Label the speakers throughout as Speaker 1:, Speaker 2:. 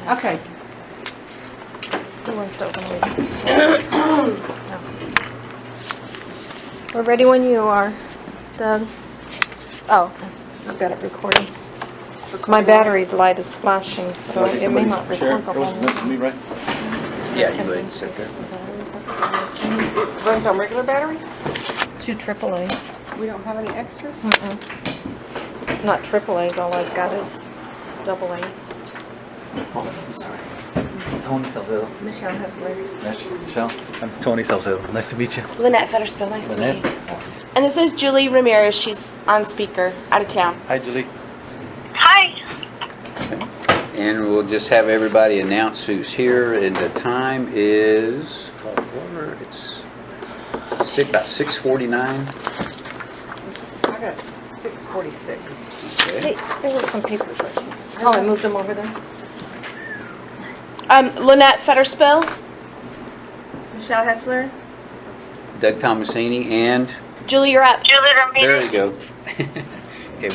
Speaker 1: Okay.
Speaker 2: Who wants to open the meeting? No. We're ready when you are, Doug. Oh, okay. I've got it recording. My battery light is flashing, so it may not record the whole thing.
Speaker 3: right?
Speaker 4: Yeah, you go ahead and sit there.
Speaker 1: It runs on regular batteries?
Speaker 2: 2 AAAs.
Speaker 1: We don't have any extras?
Speaker 2: It's not AAAs, all I've got is AA's.
Speaker 3: Oh, I'm sorry. Tony Salcedo.
Speaker 1: Michelle Hessler.
Speaker 3: Nice, Michelle. I'm Tony Salcedo. Nice to meet you.
Speaker 5: Lynette Fetterspill, nice to meet
Speaker 3: Lynette.
Speaker 5: you. And this is Julie Ramirez. She's on speaker, out of town.
Speaker 3: Hi, Julie.
Speaker 6: Hi.
Speaker 4: And we'll just have everybody announce who's here, and the time is, it's about 6:49.
Speaker 1: I got 6:46.
Speaker 2: Hey, there were some papers right here. Oh, I moved them over there.
Speaker 5: Lynette Fetterspill.
Speaker 1: Michelle Hessler.
Speaker 4: Doug Tomasini, and
Speaker 5: Julie, you're up.
Speaker 6: Julie
Speaker 4: there
Speaker 6: Ramirez.
Speaker 4: you go. Okay,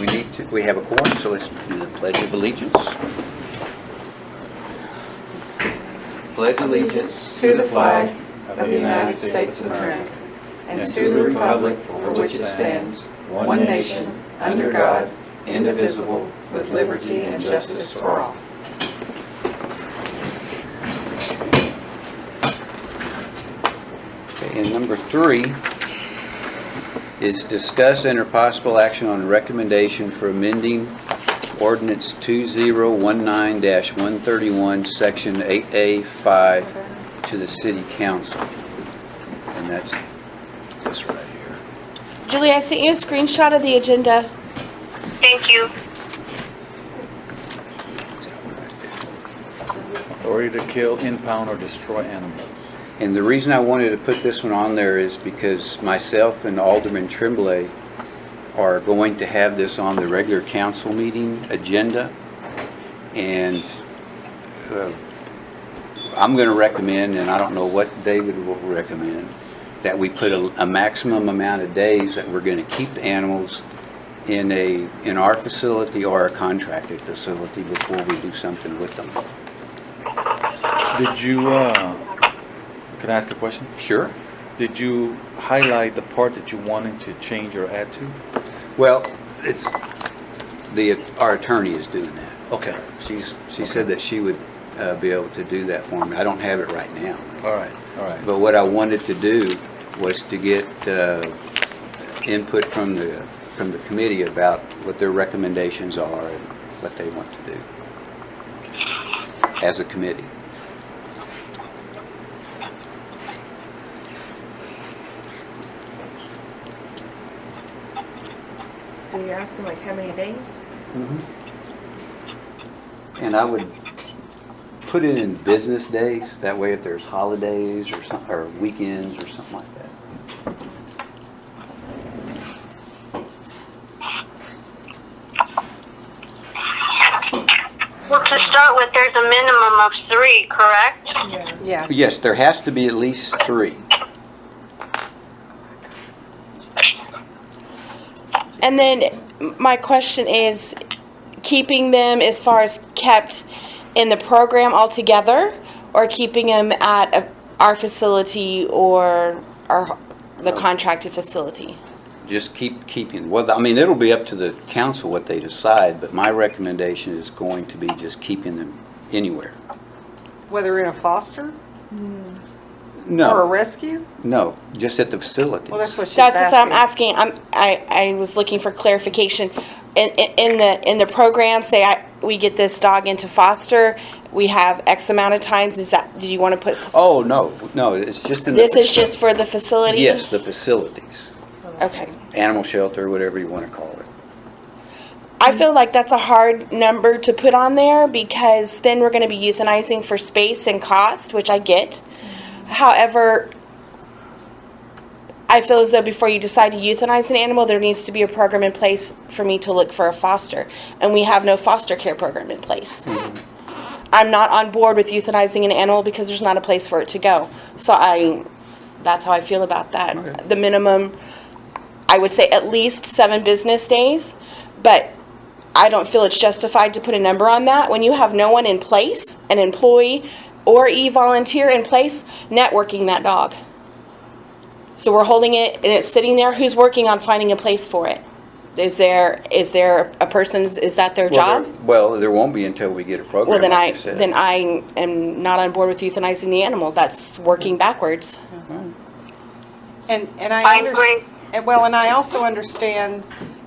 Speaker 4: we have a quorum, so let's do the Pledge of Allegiance. Pledge allegiance
Speaker 1: To the flag of the United States of America and to the republic for which it stands, one nation, under God, indivisible, with liberty and justice for all.
Speaker 4: Okay, and number 3 is discuss and or possible action on recommendation for amending ordinance 2019-131, section 8A5 to the city council. And that's this right here.
Speaker 5: Julie, I sent you a screenshot of the agenda.
Speaker 6: Thank you.
Speaker 4: That's that one right there.
Speaker 3: Authority to kill, impound, or destroy animals.
Speaker 4: And the reason I wanted to put this one on there is because myself and Alderman Tremblay are going to have this on the regular council meeting agenda. And I'm going to recommend, and I don't know what David will recommend, that we put a maximum amount of days that we're going to keep the animals in our facility or a contracted facility before we do something with them.
Speaker 3: Did you, can I ask a question?
Speaker 4: Sure.
Speaker 3: Did you highlight the part that you wanted to change or add to?
Speaker 4: Well, our attorney is doing that.
Speaker 3: Okay.
Speaker 4: She said that she would be able to do that for me. I don't have it right now.
Speaker 3: All right.
Speaker 4: But what I wanted to do was to get input from the committee about what their recommendations are and what they want to do as a committee.
Speaker 1: So you're asking like how many days?
Speaker 4: And I would put it in business days. That way, if there's holidays or weekends or something like that.
Speaker 6: Well, to start with, there's a minimum of 3, correct?
Speaker 1: Yeah.
Speaker 4: Yes, there has to be at least 3.
Speaker 5: And then my question is, keeping them as far as kept in the program altogether, or keeping them at our facility or the contracted facility?
Speaker 4: Just keeping. Well, I mean, it'll be up to the council what they decide, but my recommendation is going to be just keeping them anywhere.
Speaker 1: Whether in a foster
Speaker 4: No.
Speaker 1: or a rescue?
Speaker 4: No, just at the facilities.
Speaker 1: Well, that's what she's
Speaker 5: That's
Speaker 1: asking.
Speaker 5: what I'm asking. I was looking for clarification. In the program, say we get this dog into foster, we have X amount of times. Do you want to put?
Speaker 4: Oh, no, it's just in
Speaker 5: This is just for the facility?
Speaker 4: Yes, the facilities.
Speaker 5: Okay.
Speaker 4: Animal shelter, whatever you want to call it.
Speaker 5: I feel like that's a hard number to put on there because then we're going to be euthanizing for space and cost, which I get. However, I feel as though before you decide to euthanize an animal, there needs to be a program in place for me to look for a foster. And we have no foster care program in place. I'm not on board with euthanizing an animal because there's not a place for it to go. So that's how I feel about that.
Speaker 4: Okay.
Speaker 5: The minimum, I would say at least 7 business days, but I don't feel it's justified to put a number on that when you have no one in place, an employee or e-volunteer in place, networking that dog. So we're holding it and it's sitting there. Who's working on finding a place for it? Is there a person, is that their job?
Speaker 4: Well, there won't be until we get a program.
Speaker 5: Well, then
Speaker 4: like you said.
Speaker 5: I am not on board with euthanizing the animal. That's working backwards.
Speaker 1: And
Speaker 6: I agree.
Speaker 1: And I also understand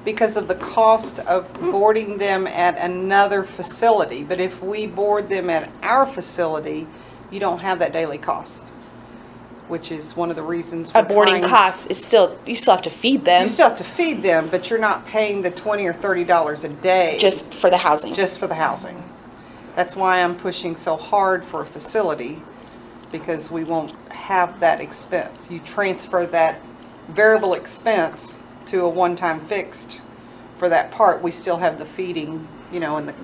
Speaker 1: because of the cost of boarding them at another facility. But if we board them at our facility, you don't have that daily cost, which is one of the reasons
Speaker 5: A boarding cost is still, you still have to feed them.
Speaker 1: You still have to feed them, but you're not paying the $20 or $30 a day.
Speaker 5: Just for the housing.
Speaker 1: Just for the housing. That's why I'm pushing so hard for a facility, because we won't have that expense. You transfer that variable expense to a one-time fixed for that part. We still have the feeding, and the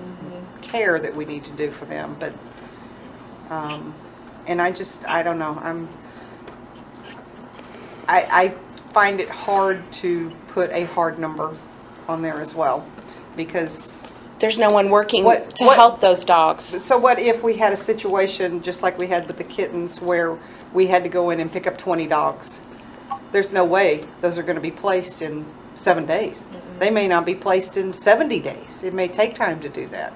Speaker 1: care that we need to do for them. But, and I don't know. I find it hard to put a hard number on there as well, because
Speaker 5: There's no one working to help those dogs.
Speaker 1: so what if we had a situation just like we had with the kittens where we had to go in and pick up 20 dogs? There's no way those are going to be placed in 7 days. They may not be placed in 70 days. It may take time to do that.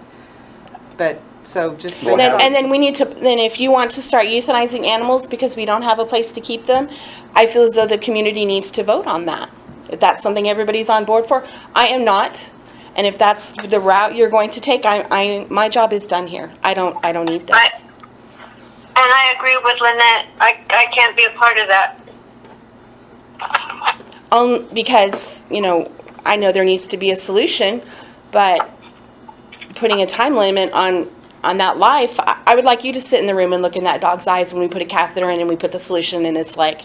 Speaker 1: But so just
Speaker 4: Well,
Speaker 5: And then we need to, then if you want to start euthanizing animals because we don't have a place to keep them, I feel as though the community needs to vote on that. If that's something everybody's on board for. I am not. And if that's the route you're going to take, my job is done here. I don't need this.
Speaker 6: And I agree with Lynette. I can't be a part of that.
Speaker 5: Because, I know there needs to be a solution, but putting a time limit on that life, I would like you to sit in the room and look in that dog's eyes when we put a catheter in and we put the solution, and it's like,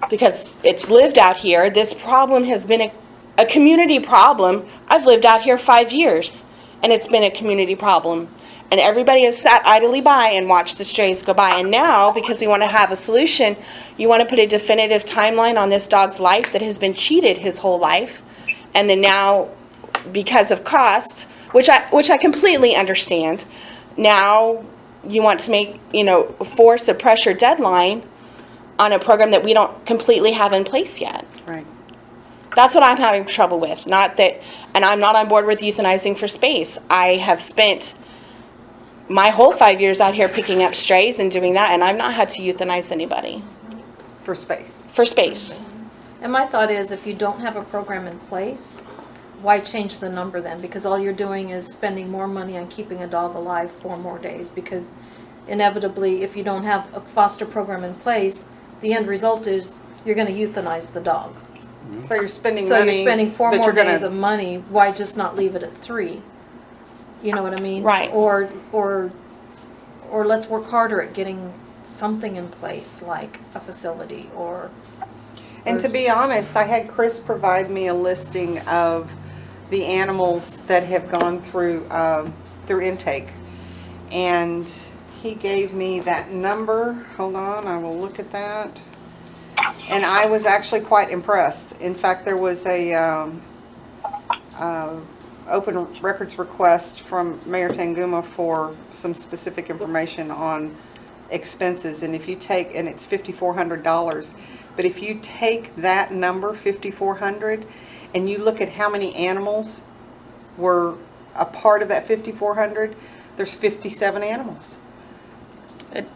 Speaker 5: because it's lived out here, this problem has been a community problem. I've lived out here 5 years, and it's been a community problem. And everybody has sat idly by and watched the strays go by. And now, because we want to have a solution, you want to put a definitive timeline on this dog's life that has been cheated his whole life. And then now, because of costs, which I completely understand, now you want to make, force a pressure deadline on a program that we don't completely have in place yet.
Speaker 1: Right.
Speaker 5: That's what I'm having trouble with. Not that, and I'm not on board with euthanizing for space. I have spent my whole 5 years out here picking up strays and doing that, and I've not had to euthanize anybody
Speaker 1: For space.
Speaker 5: for space.
Speaker 2: And my thought is, if you don't have a program in place, why change the number then? Because all you're doing is spending more money on keeping a dog alive 4 more days, because inevitably, if you don't have a foster program in place, the end result is you're going to euthanize the dog.
Speaker 1: So you're spending
Speaker 2: So
Speaker 1: money.
Speaker 2: you're spending 4
Speaker 1: that
Speaker 2: more
Speaker 1: you're gonna-
Speaker 2: days of money. Why just not leave it at 3? You know what I mean?
Speaker 5: Right.
Speaker 2: Or let's work harder at getting something in place, like a facility or.
Speaker 1: And to be honest, I had Chris provide me a listing of the animals that have gone through intake. And he gave me that number. Hold on, I will look at that. And I was actually quite impressed. In fact, there was a open records request from Mayor Tanguma for some specific information on expenses. And if you take, and it's $5,400, but if you take that number, 5,400, and you look at how many animals were a part of that 5,400, there's 57 animals.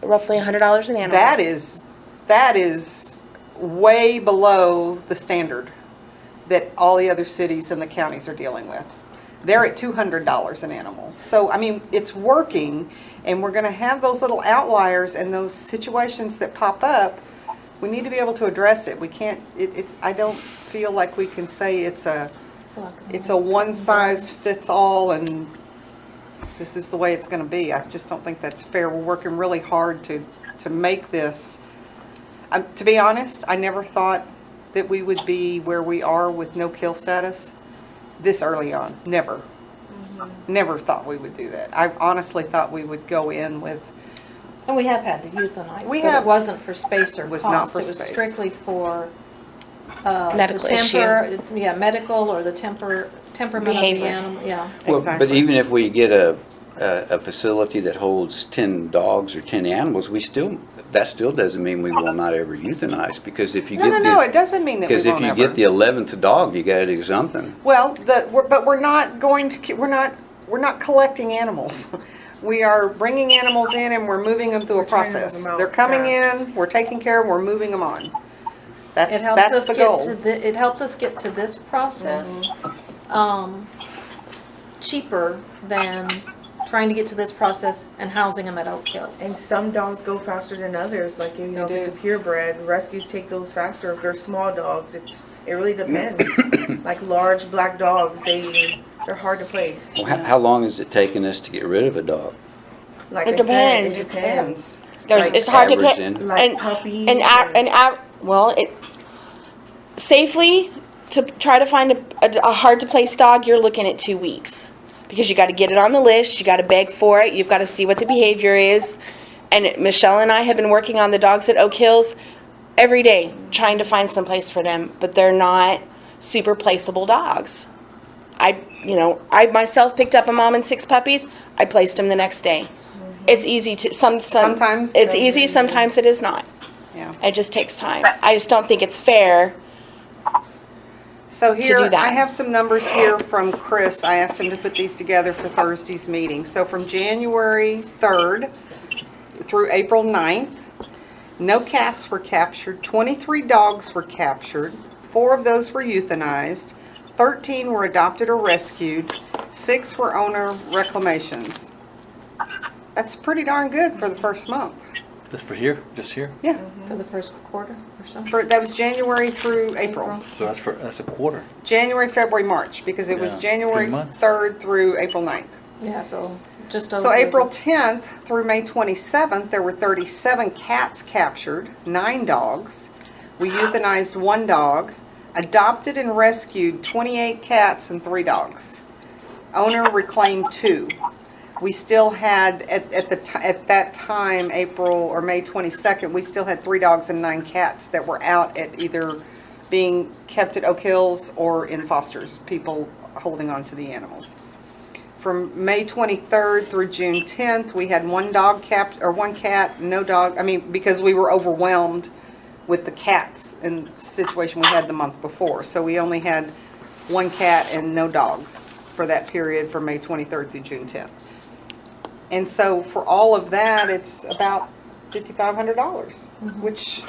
Speaker 5: Roughly $100 an animal.
Speaker 1: That is way below the standard that all the other cities and the counties are dealing with. They're at $200 an animal. So, I mean, it's working, and we're going to have those little outliers and those situations that pop up. We need to be able to address it. We can't, I don't feel like we can say it's a one size fits all and this is the way it's going to be. I just don't think that's fair. We're working really hard to make this. To be honest, I never thought that we would be where we are with no kill status this early on. Never. Never thought we would do that. I honestly thought we would go in with.
Speaker 2: And we have had to euthanize,
Speaker 1: We
Speaker 2: but
Speaker 1: have.
Speaker 2: it wasn't for space or
Speaker 1: Was
Speaker 2: cost.
Speaker 1: not for
Speaker 2: It was
Speaker 1: space.
Speaker 2: strictly for
Speaker 5: Medical issue.
Speaker 2: Yeah, medical or the temperament
Speaker 5: Behavior.
Speaker 2: of the animal, yeah.
Speaker 4: Well,
Speaker 1: Exactly.
Speaker 4: but even if we get a facility that holds 10 dogs or 10 animals, that still doesn't mean we will not ever euthanize, because if you get
Speaker 1: No, it doesn't mean that we
Speaker 4: because if
Speaker 1: won't
Speaker 4: you
Speaker 1: ever.
Speaker 4: get the 11th dog, you gotta do something.
Speaker 1: Well, but we're not going to, we're not collecting animals. We are bringing animals in and we're moving them through a
Speaker 7: We're turning
Speaker 1: process.
Speaker 7: them out
Speaker 1: They're coming
Speaker 7: fast.
Speaker 1: in, we're taking care of them, we're moving them on.
Speaker 2: It helps
Speaker 1: That's
Speaker 2: us
Speaker 1: the
Speaker 2: get
Speaker 1: goal.
Speaker 2: to it helps us get to this process cheaper than trying to get to this process and housing them at Oak Hills.
Speaker 7: And some dogs go faster than others. Like, you know,
Speaker 1: They
Speaker 7: if it's a
Speaker 1: do.
Speaker 7: purebred, rescues take those faster. If they're small dogs, it really depends. Like large black dogs, they're hard to place.
Speaker 4: Well, how long has it taken us to get rid of a dog?
Speaker 7: Like
Speaker 5: It
Speaker 7: I said,
Speaker 5: depends.
Speaker 7: it depends.
Speaker 5: It's hard to
Speaker 4: Average
Speaker 5: put,
Speaker 4: in.
Speaker 7: Like puppies.
Speaker 5: safely to try to find a hard to place dog, you're looking at 2 weeks. Because you got to get it on the list, you got to beg for it, you've got to see what the behavior is. And Michelle and I have been working on the dogs at Oak Hills every day, trying to find some place for them, but they're not super placeable dogs. I myself picked up a mom and 6 puppies, I placed them the next day. It's easy to,
Speaker 1: Sometimes.
Speaker 5: it's easy, sometimes it is not.
Speaker 1: Yeah.
Speaker 5: It just takes time. I just don't think it's fair.
Speaker 1: So here,
Speaker 5: do that.
Speaker 1: I have some numbers here from Chris. I asked him to put these together for Thursday's meeting. So from January 3rd through April 9th, no cats were captured, 23 dogs were captured, 4 of those were euthanized, 13 were adopted or rescued, 6 were owner reclamations. That's pretty darn good for the first month.
Speaker 3: This for here, just here?
Speaker 1: Yeah,
Speaker 2: For the first quarter or so.
Speaker 1: that was January through April.
Speaker 3: So that's a quarter.
Speaker 1: January, February, March, because it was
Speaker 3: Yeah,
Speaker 1: January
Speaker 3: 3 months.
Speaker 1: 3rd through April 9th.
Speaker 2: Yeah, so just over.
Speaker 1: So April 10th through May 27th, there were 37 cats captured, 9 dogs. We euthanized 1 dog, adopted and rescued 28 cats and 3 dogs. Owner reclaimed 2. We still had, at that time, April or May 22nd, we still had 3 dogs and 9 cats that were out at either being kept at Oak Hills or in fosters, people holding on to the animals. From May 23rd through June 10th, we had 1 cat, no dog. I mean, because we were overwhelmed with the cats in the situation we had the month before. So we only had 1 cat and no dogs for that period from May 23rd through June 10th. And so for all of that, it's about $5,500, which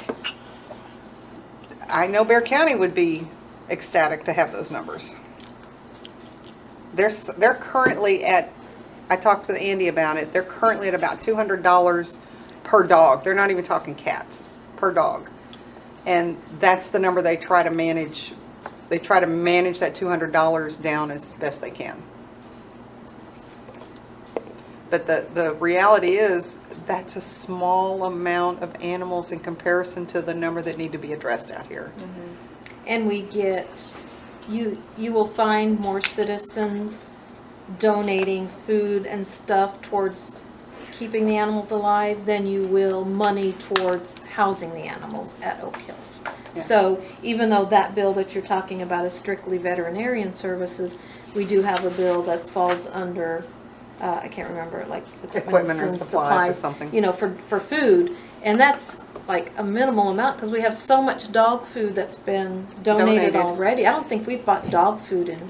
Speaker 1: I know Bear County would be ecstatic to have those numbers. They're currently at, I talked with Andy about it, they're currently at about $200 per dog. They're not even talking cats, per dog. And that's the number they try to manage. They try to manage that $200 down as best they can. But the reality is, that's a small amount of animals in comparison to the number that need to be addressed out here.
Speaker 2: And we get, you will find more citizens donating food and stuff towards keeping the animals alive than you will money towards housing the animals at Oak Hills.
Speaker 1: Yeah.
Speaker 2: So even though that bill that you're talking about is strictly veterinarian services, we do have a bill that falls under, I can't remember, like
Speaker 1: Equipment and supplies or something.
Speaker 2: You know, for food. And that's like a minimal amount because we have so much dog food that's been donated already. I don't think we've bought dog food in,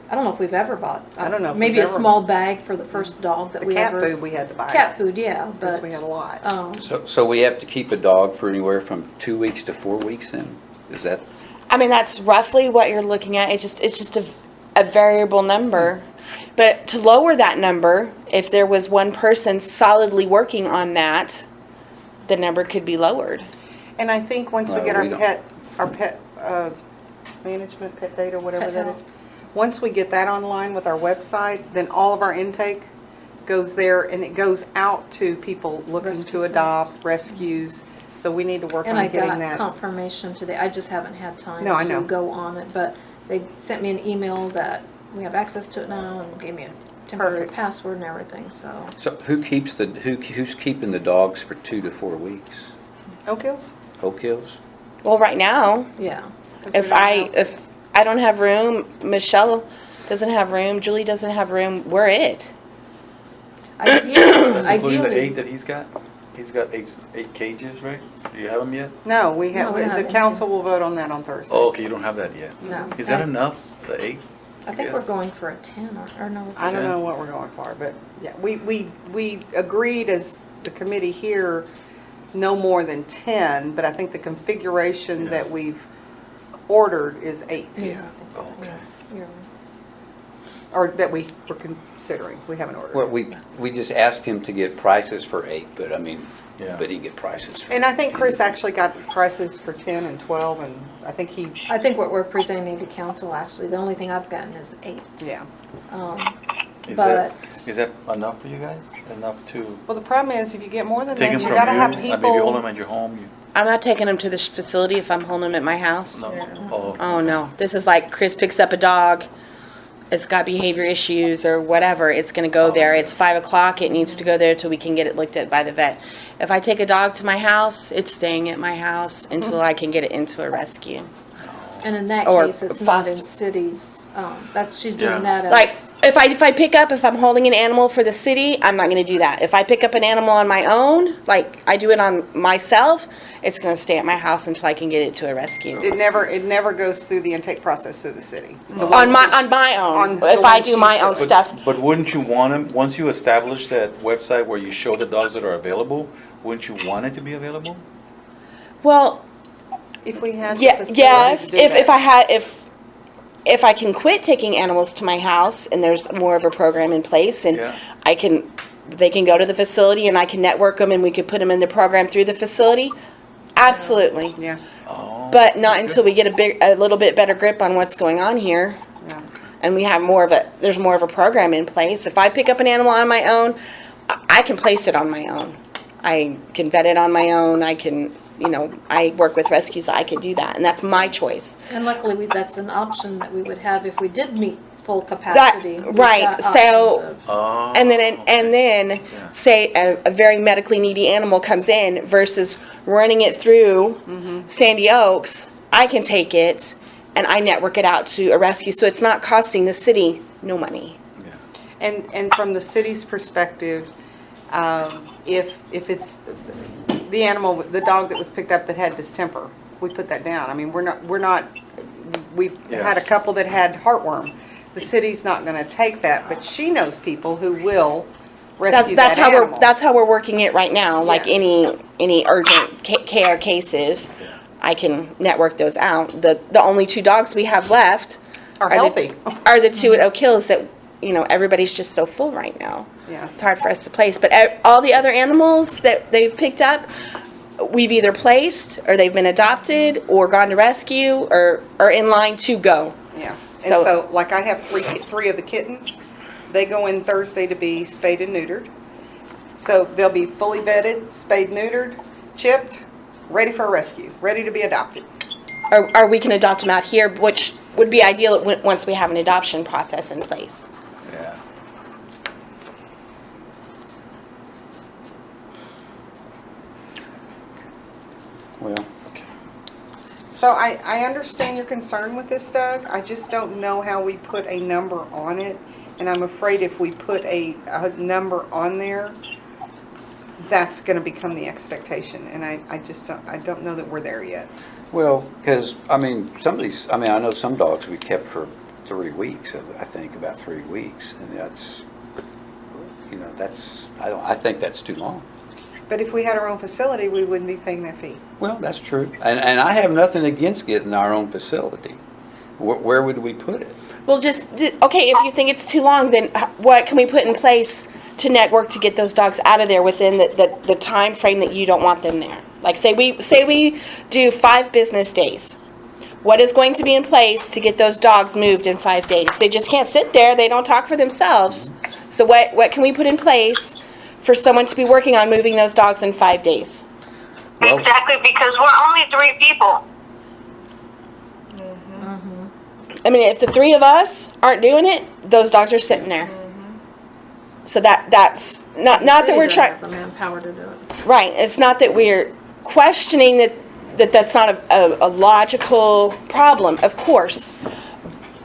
Speaker 2: I don't know if we've ever bought.
Speaker 1: I don't know if
Speaker 2: Maybe
Speaker 1: we've
Speaker 2: a
Speaker 1: ever-
Speaker 2: small bag for the first dog that
Speaker 1: The
Speaker 2: we
Speaker 1: cat
Speaker 2: ever.
Speaker 1: food we had to buy.
Speaker 2: Cat food, yeah,
Speaker 1: Because
Speaker 2: but.
Speaker 1: we had a lot.
Speaker 4: So we have to keep a dog for anywhere from 2 weeks to 4 weeks then? Is that?
Speaker 5: I mean, that's roughly what you're looking at. It's just a variable number. But to lower that number, if there was one person solidly working on that, the number could be lowered.
Speaker 1: And I think once we
Speaker 4: Well,
Speaker 1: get
Speaker 4: we don't-
Speaker 1: our pet management, pet data, whatever
Speaker 2: Pet
Speaker 1: that is,
Speaker 2: health.
Speaker 1: once we get that online with our website, then all of our intake goes there and it goes out to people looking
Speaker 2: Rescue
Speaker 1: to adopt, rescues. So we need to work
Speaker 2: And
Speaker 1: on
Speaker 2: I
Speaker 1: getting
Speaker 2: got
Speaker 1: that.
Speaker 2: confirmation today. I just haven't had time
Speaker 1: No, I
Speaker 2: to
Speaker 1: know.
Speaker 2: go on it, but they sent me an email that we have access to it now and gave me a temporary
Speaker 1: Perfect.
Speaker 2: password and everything, so.
Speaker 4: So who's keeping the dogs for 2 to 4 weeks?
Speaker 1: Oak Hills?
Speaker 4: Oak Hills?
Speaker 5: Well, right now,
Speaker 2: Yeah.
Speaker 5: if I don't have room, Michelle doesn't have room, Julie doesn't have room, we're it.
Speaker 2: Ideally,
Speaker 3: That's including the 8
Speaker 2: ideally,
Speaker 3: that he's got? He's got eight cages, right? Do you have them yet?
Speaker 1: No, we have,
Speaker 2: No, we
Speaker 1: the
Speaker 2: haven't.
Speaker 1: council will vote on that on Thursday.
Speaker 3: Oh, okay, you don't have that yet.
Speaker 2: no.
Speaker 3: Is that enough, the 8?
Speaker 2: I think we're
Speaker 3: Yes.
Speaker 2: going for a 10 or no, it's
Speaker 1: I don't
Speaker 3: 10.
Speaker 1: know what we're going for, but yeah, we agreed as the committee here, no more than 10, but I think the configuration
Speaker 3: Yeah.
Speaker 1: that we've ordered is 8.
Speaker 2: Yeah.
Speaker 3: Oh, okay.
Speaker 2: Yeah.
Speaker 1: Or that we were considering, we haven't ordered.
Speaker 4: Well, we just asked him to get prices for 8, but I mean,
Speaker 3: Yeah.
Speaker 4: but he can get prices for.
Speaker 1: And I think Chris actually got prices for 10 and 12, and I think he,
Speaker 2: I think what we're presenting to council, actually, the only thing I've gotten is 8.
Speaker 1: yeah.
Speaker 3: Is
Speaker 2: But-
Speaker 3: that enough for you guys? Enough to
Speaker 1: Well, the problem is, if you get more than
Speaker 3: take
Speaker 1: that,
Speaker 3: them
Speaker 1: you
Speaker 3: from
Speaker 1: gotta
Speaker 3: you?
Speaker 1: have
Speaker 3: Maybe you hold
Speaker 1: people.
Speaker 3: them at your home?
Speaker 5: I'm not taking them to this facility if I'm holding them at my house.
Speaker 3: No. Oh,
Speaker 5: Oh, no. This is like Chris picks up a dog, it's got behavior issues or whatever, it's gonna go there. It's 5 o'clock, it needs to go there till we can get it looked at by the vet. If I take a dog to my house, it's staying at my house until I can get it into a rescue.
Speaker 2: And in that
Speaker 5: Or
Speaker 2: case, it's not in
Speaker 5: foster.
Speaker 2: cities, she's
Speaker 3: Yeah.
Speaker 2: doing that
Speaker 5: Like,
Speaker 2: as,
Speaker 5: if I'm holding an animal for the city, I'm not gonna do that. If I pick up an animal on my own, like I do it on myself, it's gonna stay at my house until I can get it to a rescue.
Speaker 1: It never goes through the intake process through the city.
Speaker 5: On my own,
Speaker 1: On the
Speaker 5: if I
Speaker 1: one
Speaker 5: do my
Speaker 1: she's
Speaker 5: own
Speaker 1: got.
Speaker 5: stuff.
Speaker 3: But wouldn't you want them, once you establish that website where you show the dogs that are available, wouldn't you want it to be available?
Speaker 5: Well,
Speaker 1: If we had the
Speaker 5: yeah,
Speaker 1: facility
Speaker 5: yes,
Speaker 1: to do
Speaker 5: if
Speaker 1: that.
Speaker 5: if I can quit taking animals to my house and there's more of a program in place and
Speaker 3: Yeah.
Speaker 5: they can go to the facility and I can network them and we could put them in the program through the facility, absolutely.
Speaker 1: Yeah,
Speaker 3: Oh.
Speaker 5: But not until we get a little bit better grip on what's going on here
Speaker 1: yeah.
Speaker 5: and we have there's more of a program in place. If I pick up an animal on my own, I can place it on my own. I can vet it on my own. I can, I work with rescues. I can do that, and that's my choice.
Speaker 2: and luckily, that's an option that we would have if we did meet full capacity. We've
Speaker 5: right,
Speaker 2: got
Speaker 5: so-
Speaker 2: options of-
Speaker 3: Oh,
Speaker 5: And then,
Speaker 3: okay. Yeah.
Speaker 5: say a very medically needy animal comes in versus running it through Sandy Oaks, I can take it and I network it out to a rescue, so it's not costing the city no money.
Speaker 1: And from the city's perspective, if it's the dog that was picked up that had distemper, we put that down. I mean, we've had a
Speaker 3: Yes.
Speaker 1: couple that had heartworm. The city's not gonna take that, but she knows people who will rescue that animal.
Speaker 5: That's how we're working it right now, like
Speaker 1: Yes.
Speaker 5: any urgent care cases, I can network those out. The only 2 dogs we have left
Speaker 1: Are
Speaker 5: the-
Speaker 1: healthy.
Speaker 5: Are the 2 at Oak Hills that, everybody's just so full right now.
Speaker 1: Yeah.
Speaker 5: It's hard for us to place, but all the other animals that they've picked up, we've either placed, or they've been adopted, or gone to rescue, or are in line to go.
Speaker 1: Yeah, and
Speaker 5: So-
Speaker 1: so, like, I have three of the kittens. They go in Thursday to be spayed and neutered. So they'll be fully vetted, spayed, neutered, chipped, ready for a rescue, ready to be adopted.
Speaker 5: Or we can adopt them out here, which would be ideal once we have an adoption process in place.
Speaker 3: Yeah.
Speaker 4: Well,
Speaker 1: So I understand your concern with this, Doug. I just don't know how we put a number on it. And I'm afraid if we put a number on there, that's gonna become the expectation. And I don't know that we're there yet.
Speaker 4: well, because, I mean, I know some dogs we kept for 3 weeks, I think, about 3 weeks, and I think that's too long.
Speaker 1: But if we had our own facility, we wouldn't be paying that fee.
Speaker 4: Well, that's true. And I have nothing against getting our own facility. Where would we put it?
Speaker 5: Well, okay, if you think it's too long, then what can we put in place to network to get those dogs out of there within the time frame that you don't want them there? Like, say we do 5 business days. What is going to be in place to get those dogs moved in 5 days? They just can't sit there. They don't talk for themselves. So what can we put in place for someone to be working on moving those dogs in 5 days?
Speaker 4: Well-
Speaker 6: Exactly, because we're only 3 people.
Speaker 5: I mean, if the 3 of us aren't doing it, those dogs are sitting there. So that's not that we're
Speaker 2: City
Speaker 5: trying.
Speaker 2: doesn't have the manpower to do it.
Speaker 5: Right. It's not that we're questioning that's not a logical problem, of course.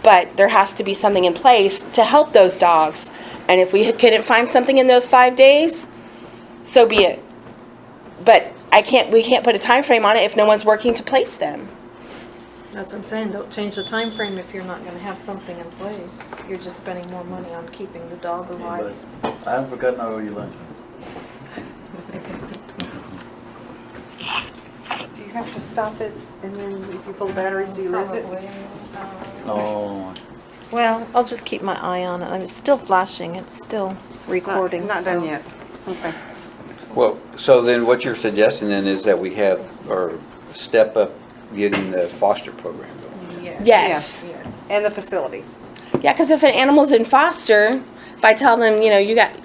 Speaker 5: But there has to be something in place to help those dogs. And if we couldn't find something in those 5 days, so be it. But we can't put a time frame on it if no one's working to place them.
Speaker 2: That's what I'm saying, don't change the time frame if you're not gonna have something in place. You're just spending more money on keeping the dog alive.
Speaker 3: But I haven't forgotten I owe you lunch.
Speaker 1: Do you have to stop it and then if you pull the batteries, do you lose it?
Speaker 3: Oh,
Speaker 2: Well, I'll just keep my eye on it. I mean, it's still flashing, it's still recording.
Speaker 1: Not
Speaker 2: so-
Speaker 1: done yet. Okay.
Speaker 4: Well, so then what you're suggesting then is that we have, or step up getting the foster program going?
Speaker 5: Yes.
Speaker 1: And the facility.
Speaker 5: Yeah, because if an animal's in foster, if I tell them, you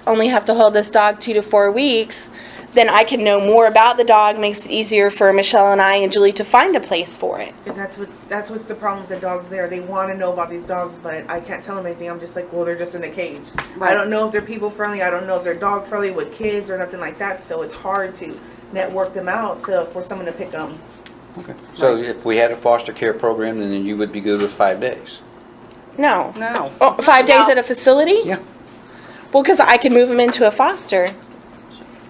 Speaker 5: only have to hold this dog 2 to 4 weeks, then I can know more about the dog. Makes it easier for Michelle and I and Julie to find a place for it.
Speaker 7: Because that's what's the problem with the dogs there. They want to know about these dogs, but I can't tell them anything. I'm just like, well, they're just in a cage.
Speaker 1: Right.
Speaker 7: I don't know if they're people friendly. I don't know if they're dog friendly with kids or nothing like that. So it's hard to network them out for someone to pick them.
Speaker 4: Okay. So if we had a foster care program, then you would be good with 5 days?
Speaker 5: No.
Speaker 1: No.
Speaker 5: Oh, 5 days at a facility?
Speaker 4: Yeah.
Speaker 5: Well, because I can move them into a foster.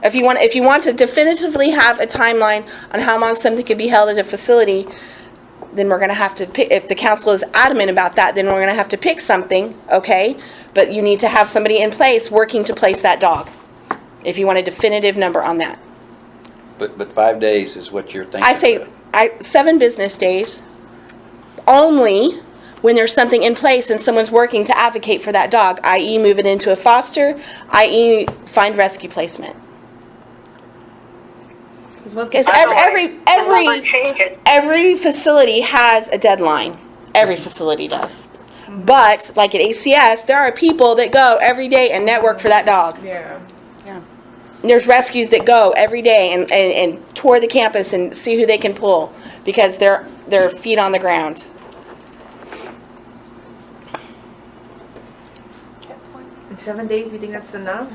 Speaker 5: If you want to definitively have a timeline on how long something could be held at a facility, then we're going to have to pick. If the council is adamant about that, then we're going to have to pick something, okay? But you need to have somebody in place working to place that dog. If you want a definitive number on that,
Speaker 4: But 5 days is what you're thinking?
Speaker 5: I say 7 business days. Only when there's something in place and someone's working to advocate for that dog, i.e., move it into a foster, i.e., find rescue placement. Because every facility has a deadline. Every facility does. But, like at ACS, there are people that go every day and network for that dog.
Speaker 7: Yeah.
Speaker 5: There's rescues that go every day and tour the campus and see who they can pull because they're feet on the ground.
Speaker 7: In 7 days, you think that's enough?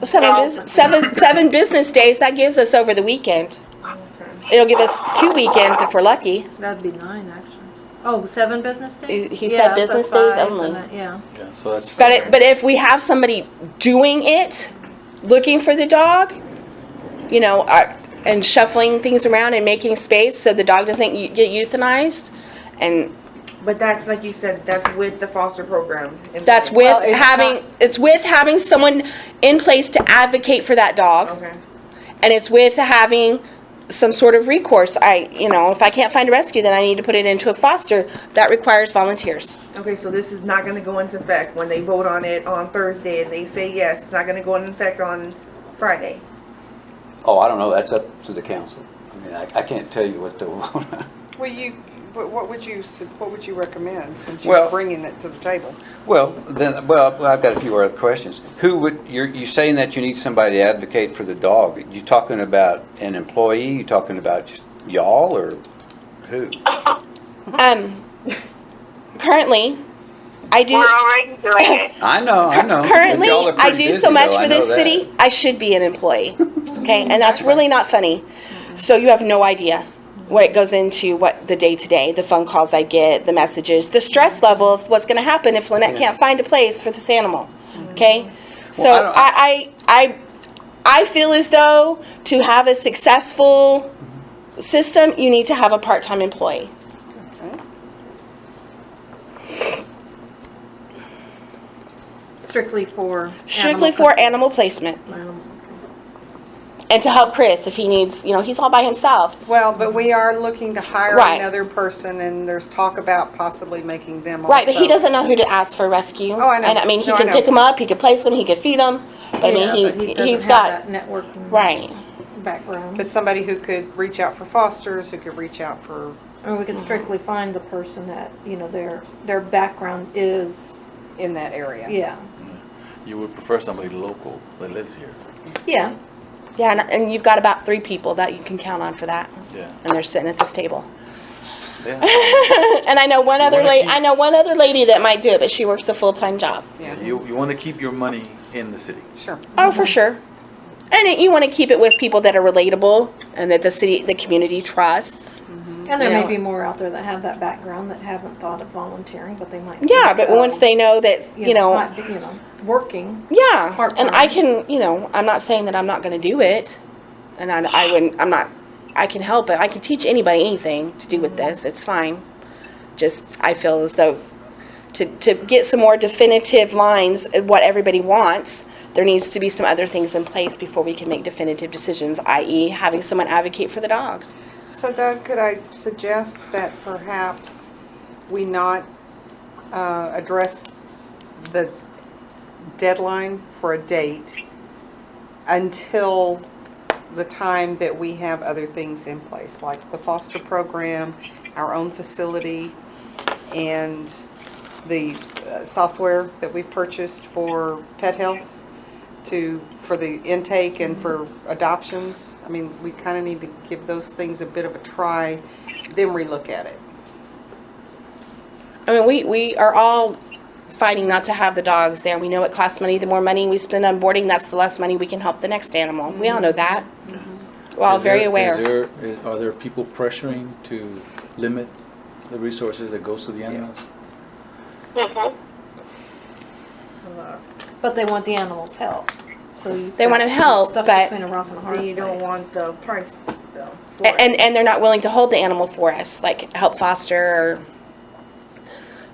Speaker 5: 7 business days, that gives us over the weekend.
Speaker 7: Okay.
Speaker 5: It'll give us 2 weekends if we're lucky.
Speaker 2: That'd be 9, actually. Oh, 7 business days?
Speaker 5: He said
Speaker 2: Yeah,
Speaker 5: business
Speaker 2: so
Speaker 5: days
Speaker 2: 5
Speaker 5: only.
Speaker 2: and yeah.
Speaker 3: yeah, so that's.
Speaker 5: But if we have somebody doing it, looking for the dog, and shuffling things around and making space so the dog doesn't get euthanized, and
Speaker 7: But that's, like you said, that's with the foster program.
Speaker 5: that's with
Speaker 1: Well, it's
Speaker 5: having someone in place to advocate for that dog,
Speaker 7: Okay.
Speaker 5: and it's with having some sort of recourse. If I can't find a rescue, then I need to put it into a foster. That requires volunteers.
Speaker 7: Okay, so this is not going to go into effect when they vote on it on Thursday and they say yes. It's not going to go into effect on Friday.
Speaker 4: Oh, I don't know, that's up to the council. I mean, I can't tell you what to vote on.
Speaker 1: Well, what would you recommend since
Speaker 4: Well-
Speaker 1: you're bringing it to the table?
Speaker 4: Well, I've got a few other questions. You're saying that you need somebody to advocate for the dog. You talking about an employee? You talking about just y'all or who?
Speaker 5: Currently, I do.
Speaker 6: We're already doing it.
Speaker 4: I know.
Speaker 5: Currently,
Speaker 4: But y'all are
Speaker 5: I
Speaker 4: pretty
Speaker 5: do
Speaker 4: busy,
Speaker 5: so much
Speaker 4: though, I
Speaker 5: for
Speaker 4: know
Speaker 5: this
Speaker 4: that.
Speaker 5: city, I should be an employee. Okay? And that's really not funny. So you have no idea what it goes into, what the day-to-day, the phone calls I get, the messages, the stress level of what's going to happen if Lynette can't find a place for this animal. Okay? So
Speaker 4: Well,
Speaker 5: I feel as though to have a successful system, you need to have a part-time employee.
Speaker 2: Strictly for
Speaker 5: Animal placement. And to help Chris if he needs, he's all by himself.
Speaker 1: Well, but we are looking to hire
Speaker 5: Right.
Speaker 1: another person, and there's talk about possibly making them also.
Speaker 5: Right, but he doesn't know who to ask for rescue.
Speaker 1: Oh, I know.
Speaker 5: And I mean, he
Speaker 1: No, I
Speaker 5: can
Speaker 1: know.
Speaker 5: pick him up, he can place him, he can feed him. But I mean, he's got,
Speaker 2: that networking
Speaker 5: right.
Speaker 2: background.
Speaker 1: But somebody who could reach out for fosters, who could reach out for,
Speaker 2: Or we could strictly find the person that, their background is,
Speaker 1: in that area.
Speaker 2: yeah.
Speaker 3: You would prefer somebody local that lives here.
Speaker 2: Yeah.
Speaker 5: Yeah, and you've got about 3 people that you can count on for that.
Speaker 3: Yeah.
Speaker 5: And they're sitting at this table.
Speaker 3: Yeah.
Speaker 5: And I know one other
Speaker 3: wanna
Speaker 5: lady.
Speaker 3: keep-
Speaker 5: I know one other lady that might do it, but she works a full-time job.
Speaker 1: Yeah.
Speaker 3: You want to keep your money in the city.
Speaker 1: Sure.
Speaker 5: Oh, for sure. And you want to keep it with people that are relatable and that the community trusts.
Speaker 2: And there
Speaker 5: You
Speaker 2: may
Speaker 5: know.
Speaker 2: be more out there that have that background that haven't thought of volunteering, but they might.
Speaker 5: Yeah,
Speaker 2: think
Speaker 5: but
Speaker 2: of,
Speaker 5: once they know that,
Speaker 2: might be, working.
Speaker 5: yeah,
Speaker 2: part-time.
Speaker 5: and I can, I'm not saying that I'm not going to do it, and I wouldn't, I'm not, I can help it. I can teach anybody anything to do with this. It's fine. Just, I feel as though to get some more definitive lines of what everybody wants, there needs to be some other things in place before we can make definitive decisions, i.e. having someone advocate for the dogs.
Speaker 1: So Doug, could I suggest that perhaps we not address the deadline for a date until the time that we have other things in place, like the foster program, our own facility, and the software that we've purchased for pet health for the intake and for adoptions? I mean, we kind of need to give those things a bit of a try, then relook at it.
Speaker 5: I mean, we are all fighting not to have the dogs there. We know it costs money. The more money we spend on boarding, that's the less money we can help the next animal. We all know that. We're all very aware.
Speaker 3: Are there people pressuring to limit the resources that goes to the animals?
Speaker 2: But they want the animals' help. So
Speaker 5: They want to help,
Speaker 2: stuff
Speaker 5: but
Speaker 2: between a rock and a hard
Speaker 7: Then you don't
Speaker 2: place.
Speaker 7: want the price though. for it.
Speaker 5: and they're not willing to hold the animal for us, like help foster. Or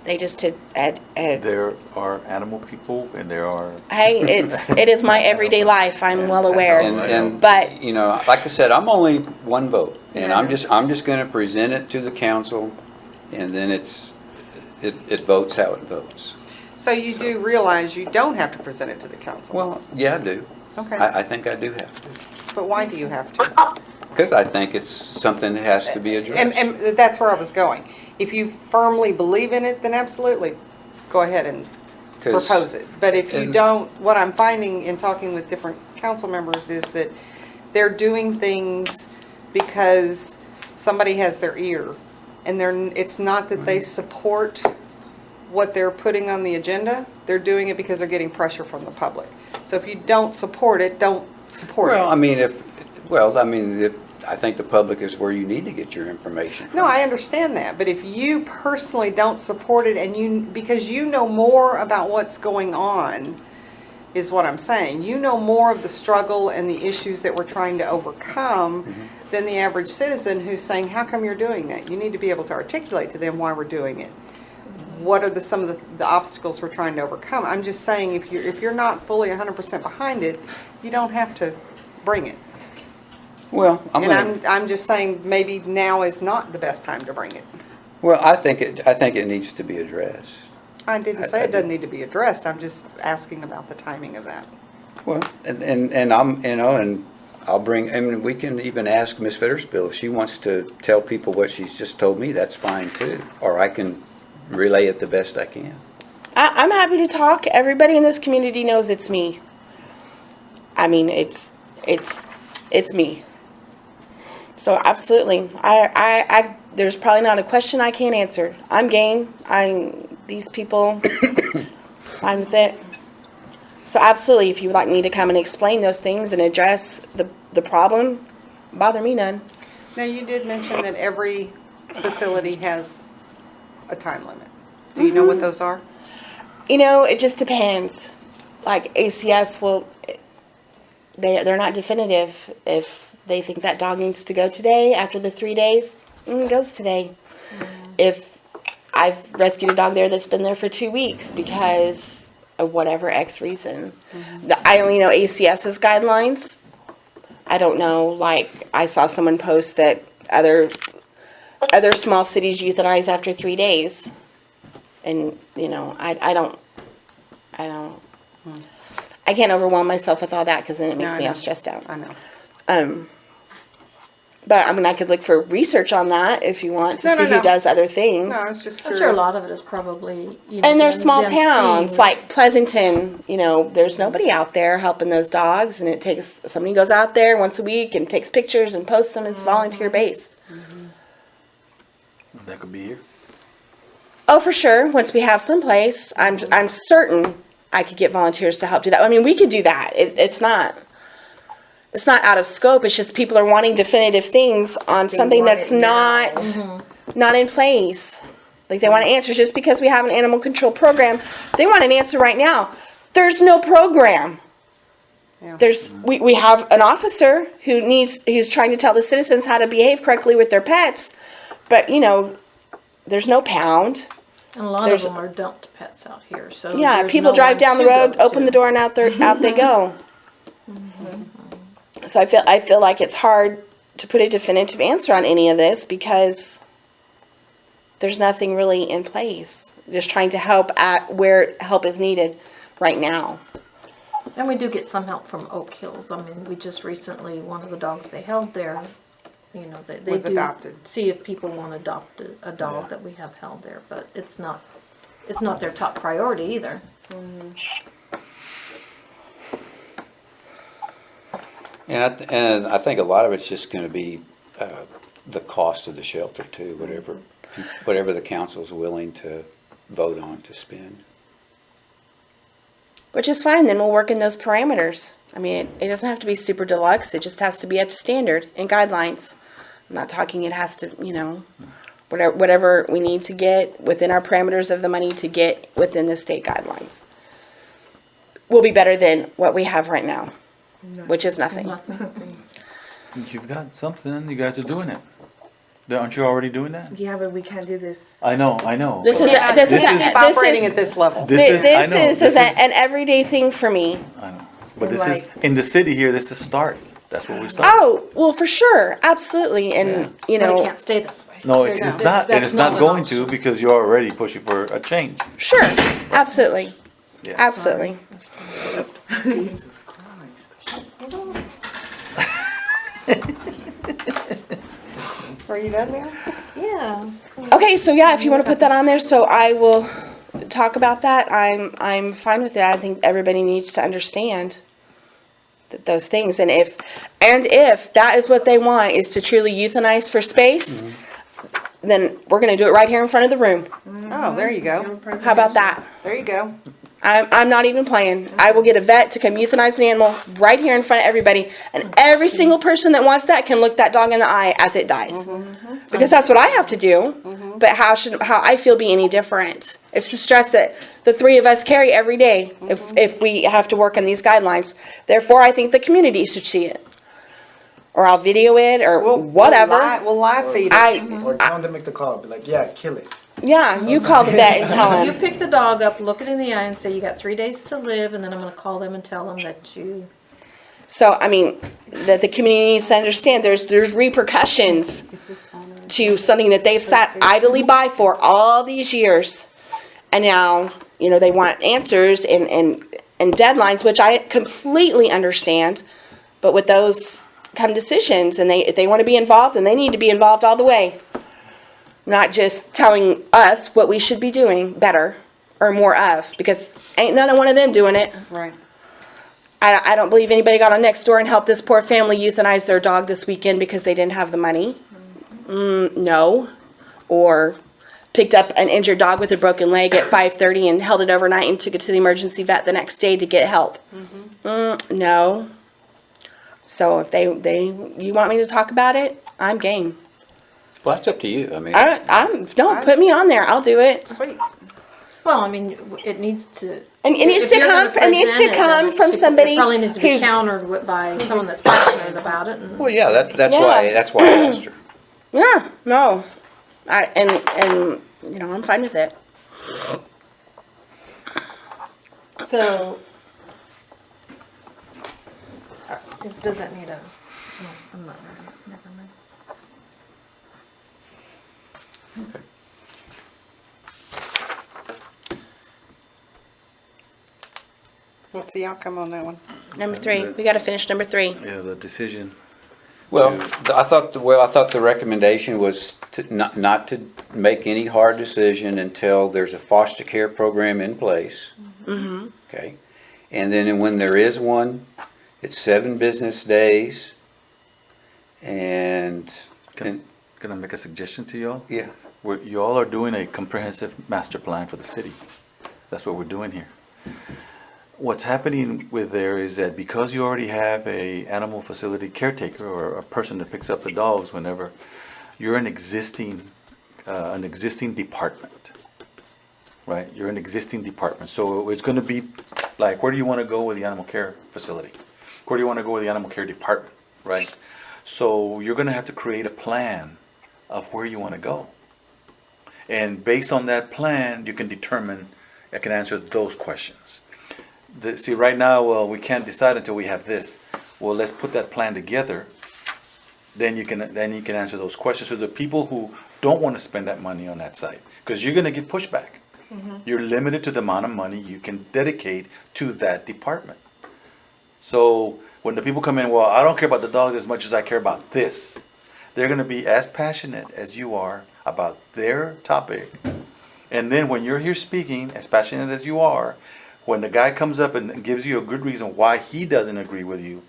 Speaker 5: they just
Speaker 3: There are animal people and there are.
Speaker 5: hey, it is my everyday life. I'm well aware.
Speaker 4: And
Speaker 5: But-
Speaker 4: like I said, I'm only one vote, and I'm just going to present it to the council, and then it votes how it votes.
Speaker 1: So you do realize you don't have to present it to the council?
Speaker 4: Well, yeah, I do.
Speaker 1: Okay,
Speaker 4: I think I do have to,
Speaker 1: but why do you have to?
Speaker 4: because I think it's something that has to be addressed.
Speaker 1: And that's where I was going. If you firmly believe in it, then absolutely, go ahead and
Speaker 4: 'Cause-
Speaker 1: propose it. But if you
Speaker 4: and-
Speaker 1: don't, what I'm finding in talking with different council members is that they're doing things because somebody has their ear. And it's not that they support what they're putting on the agenda, they're doing it because they're getting pressure from the public. So if you don't support it, don't support
Speaker 4: Well,
Speaker 1: it.
Speaker 4: I mean, I think the public is where you need to get your information from.
Speaker 1: No, I understand that, but if you personally don't support it and because you know more about what's going on, is what I'm saying. You know more of the struggle and the issues that we're trying to overcome than the average citizen who's saying, how come you're doing that? You need to be able to articulate to them why we're doing it. What are some of the obstacles we're trying to overcome? I'm just saying, if you're not fully 100% behind it, you don't have to bring it.
Speaker 4: Well,
Speaker 1: I'm just saying, maybe now is not the best time to bring it.
Speaker 4: I think it needs to be addressed.
Speaker 1: I didn't
Speaker 4: I
Speaker 1: say it
Speaker 4: do.
Speaker 1: doesn't need to be addressed, I'm just asking about the timing of that.
Speaker 4: Well, and I'm, and I'll bring, I mean, we can even ask Ms. Fittersbill if she wants to tell people what she's just told me, that's fine too. Or I can relay it the best I can.
Speaker 5: I'm happy to talk. Everybody in this community knows it's me. I mean, it's me. So absolutely, I there's probably not a question I can't answer. I'm game. These people, I'm with it. So absolutely, if you would like me to come and explain those things and address the problem, bother me none.
Speaker 1: Now, you did mention that every facility has a time limit. Do you know what those are?
Speaker 5: It just depends. Like ACS they're not definitive. If they think that dog needs to go today, after the 3 days, it goes today. If I've rescued a dog there that's been there for 2 weeks because of whatever X reason. I only know ACS's guidelines. I don't know, like, I saw someone post that other small cities euthanize after 3 days. And, I can't overwhelm myself with all that because then it makes
Speaker 1: No, I
Speaker 5: me all
Speaker 1: know.
Speaker 5: stressed out.
Speaker 1: I know.
Speaker 5: But I mean, I could look for research on that if you want to
Speaker 1: No,
Speaker 5: see
Speaker 1: no,
Speaker 5: who
Speaker 1: no.
Speaker 5: does other things.
Speaker 1: No, I was just
Speaker 2: I'm
Speaker 1: curious.
Speaker 2: sure a lot of it is probably,
Speaker 5: And they're small
Speaker 2: them
Speaker 5: towns
Speaker 2: seeing-
Speaker 5: like Pleasanton. There's nobody out there helping those dogs, and it takes somebody goes out there once a week and takes pictures and posts them. It's volunteer based.
Speaker 3: That could be here.
Speaker 5: Oh, for sure. Once we have some place, I'm certain I could get volunteers to help do that. I mean, we could do that. It's not. it's not out of scope, it's just people are wanting definitive things on something
Speaker 7: want
Speaker 5: that's
Speaker 7: it now.
Speaker 5: not in place. Like, they want answers just because we have an animal control program. They want an answer right now. There's no program.
Speaker 1: Yeah.
Speaker 5: We have an officer who's trying to tell the citizens how to behave correctly with their pets, but, there's no pound.
Speaker 2: And a lot
Speaker 5: There's-
Speaker 2: of them are dumped pets out here, so.
Speaker 5: Yeah,
Speaker 2: there's
Speaker 5: people
Speaker 2: no
Speaker 5: drive
Speaker 2: one
Speaker 5: down the
Speaker 2: to
Speaker 5: road,
Speaker 2: go
Speaker 5: open
Speaker 2: to.
Speaker 5: the door, and out they go. So I feel like it's hard to put a definitive answer on any of this because there's nothing really in place. Just trying to help at where help is needed right now.
Speaker 2: And we do get some help from Oak Hills. I mean, we just recently, one of the dogs they held there, they
Speaker 1: Was
Speaker 2: do
Speaker 1: adopted.
Speaker 2: see if people want to adopt a dog that we have held there, but it's not their top priority either.
Speaker 4: And I think a lot of it's just gonna be the cost of the shelter too, whatever the council's willing to vote on to spend.
Speaker 5: Which is fine, then we'll work in those parameters. I mean, it doesn't have to be super deluxe, it just has to be up to standard and guidelines. I'm not talking it has to, whatever we need to get within our parameters of the money to get within the state guidelines. Will be better than what we have right now, which is nothing.
Speaker 3: You've got something, you guys are doing it. Aren't you already doing that?
Speaker 7: Yeah, but we can't do this.
Speaker 3: I know.
Speaker 5: This is,
Speaker 3: but
Speaker 5: this is,
Speaker 3: This is-
Speaker 1: Operating at this level.
Speaker 3: This is, I know,
Speaker 5: this is an everyday thing for me.
Speaker 3: I know. But
Speaker 7: And
Speaker 3: this is,
Speaker 7: like-
Speaker 3: in the city here, this is start. That's what we start.
Speaker 5: Oh, well, for sure, absolutely, and,
Speaker 2: But it can't stay this way.
Speaker 3: No,
Speaker 2: There's-
Speaker 3: it's
Speaker 2: that's-
Speaker 3: not, it
Speaker 2: that's
Speaker 3: is not
Speaker 2: an
Speaker 3: going
Speaker 2: option.
Speaker 3: to because you're already pushing for a change.
Speaker 5: sure, absolutely,
Speaker 3: Yeah.
Speaker 5: absolutely.
Speaker 3: Jesus Christ.
Speaker 1: Are you done now?
Speaker 2: Yeah.
Speaker 5: Okay, so yeah, if you want to put that on there, so I will talk about that. I'm fine with that. I think everybody needs to understand those things, and if that is what they want, is to truly euthanize for space, then we're gonna do it right here in front of the room.
Speaker 1: Oh, there you go.
Speaker 5: How about that?
Speaker 1: There you go.
Speaker 5: I'm not even playing. I will get a vet to come euthanize an animal right here in front of everybody, and every single person that wants that can look that dog in the eye as it dies, because that's what I have to do. But how I feel be any different? It's the stress that the three of us carry every day if we have to work on these guidelines. Therefore, I think the community should see it, or I'll video it, or whatever.
Speaker 1: We'll live feed it.
Speaker 8: Or tell them to make the call, be like, yeah, kill it.
Speaker 5: Yeah, you call the vet and tell
Speaker 2: You
Speaker 5: him.
Speaker 2: pick the dog up, look it in the eye and say, you got 3 days to live, and then I'm gonna call them and tell them that you.
Speaker 5: So, I mean, that the community needs to understand there's repercussions to something that they've sat idly by for all these years. And now, they want answers and deadlines, which I completely understand. But with those come decisions, and if they want to be involved, and they need to be involved all the way. Not just telling us what we should be doing better or more of, because ain't none of one of them doing it.
Speaker 1: Right.
Speaker 5: I don't believe anybody got on next door and helped this poor family euthanize their dog this weekend because they didn't have the money. No. Or picked up an injured dog with a broken leg at 5:30 and held it overnight and took it to the emergency vet the next day to get help. No. So if you want me to talk about it, I'm game.
Speaker 4: Well, that's up to you. I mean,
Speaker 5: Put me on there. I'll do it.
Speaker 1: Sweet.
Speaker 2: Well, I mean, it needs to.
Speaker 5: And it needs
Speaker 2: if
Speaker 5: to
Speaker 2: you're
Speaker 5: come.
Speaker 2: gonna
Speaker 5: It needs to
Speaker 2: present it, then
Speaker 5: come
Speaker 2: it
Speaker 5: from
Speaker 2: should-
Speaker 5: somebody
Speaker 2: It probably needs to be
Speaker 5: who's.
Speaker 2: countered by someone that's passionate about it. And
Speaker 4: well, yeah, that's
Speaker 5: Yeah.
Speaker 4: why I asked her.
Speaker 5: Yeah. No. And I'm fine with it.
Speaker 2: so, does that need a? No, I'm not ready. Never mind.
Speaker 1: What's the outcome on that one?
Speaker 5: Number 3. We got to finish number 3.
Speaker 3: Yeah, the decision.
Speaker 4: Well, I thought the recommendation was to not to make any hard decision until there's a foster care program in place. Mm-hmm. Okay, and then when there is one, it's 7 business days. And
Speaker 3: Can I make a suggestion to y'all?
Speaker 4: yeah,
Speaker 3: Y'all are doing a comprehensive master plan for the city. That's what we're doing here. what's happening with there is that because you already have a animal facility caretaker or a person that picks up the dogs whenever, you're an existing department, right? You're an existing department. So it's going to be like, where do you want to go with the animal care facility? Where do you want to go with the animal care department, right? So you're going to have to create a plan of where you want to go. And based on that plan, you can determine, I can answer those questions. See, right now, well, we can't decide until we have this. Well, let's put that plan together. Then you can answer those questions. So the people who don't want to spend that money on that site, because you're going to get pushback. You're limited to the amount of money you can dedicate to that department. So when the people come in, well, I don't care about the dogs as much as I care about this. They're going to be as passionate as you are about their topic. And then when you're here speaking, as passionate as you are, when the guy comes up and gives you a good reason why he doesn't agree with you,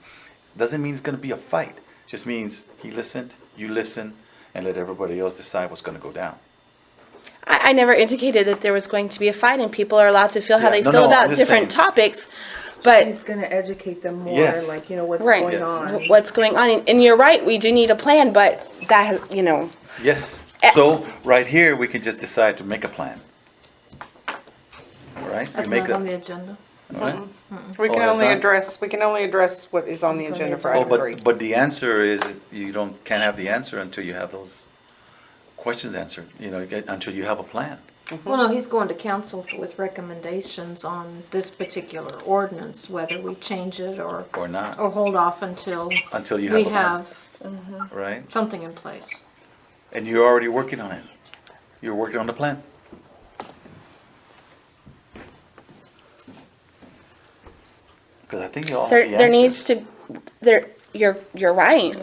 Speaker 3: doesn't mean it's going to be a fight. It just means he listened, you listen, and let everybody else decide what's going to go down.
Speaker 5: I never indicated that there was going to be a fight, and people are allowed to feel how
Speaker 3: Yeah,
Speaker 5: they
Speaker 3: no,
Speaker 5: feel
Speaker 3: no, I'm
Speaker 5: about
Speaker 3: just
Speaker 5: different
Speaker 3: saying.
Speaker 5: topics. But
Speaker 7: He's gonna educate them more,
Speaker 3: Yes.
Speaker 7: like, you know, what's
Speaker 5: right,
Speaker 7: going
Speaker 3: Yes.
Speaker 7: on.
Speaker 5: what's going on? And you're right, we do need a plan, but that has, you know,
Speaker 3: Yes. So right here, we can just decide to make a plan. All right?
Speaker 2: That's
Speaker 3: You make
Speaker 2: not on
Speaker 3: a,
Speaker 2: the agenda.
Speaker 3: all right?
Speaker 1: We
Speaker 3: Oh,
Speaker 1: can
Speaker 3: that's
Speaker 1: only
Speaker 3: not-
Speaker 1: address what is on the agenda for
Speaker 3: Oh,
Speaker 1: item 3.
Speaker 3: but the answer is, you can't have the answer until you have those questions answered, until you have a plan.
Speaker 2: Well, no, he's going to council with recommendations on this particular ordinance, whether we change it or
Speaker 3: Or not,
Speaker 2: hold off until
Speaker 3: until you
Speaker 2: we
Speaker 3: have a plan,
Speaker 2: have
Speaker 3: right?
Speaker 2: something in place.
Speaker 3: And you're already working on it. You're working on the plan. Because I think you all have the
Speaker 5: there needs
Speaker 3: answers.
Speaker 5: to, you're right.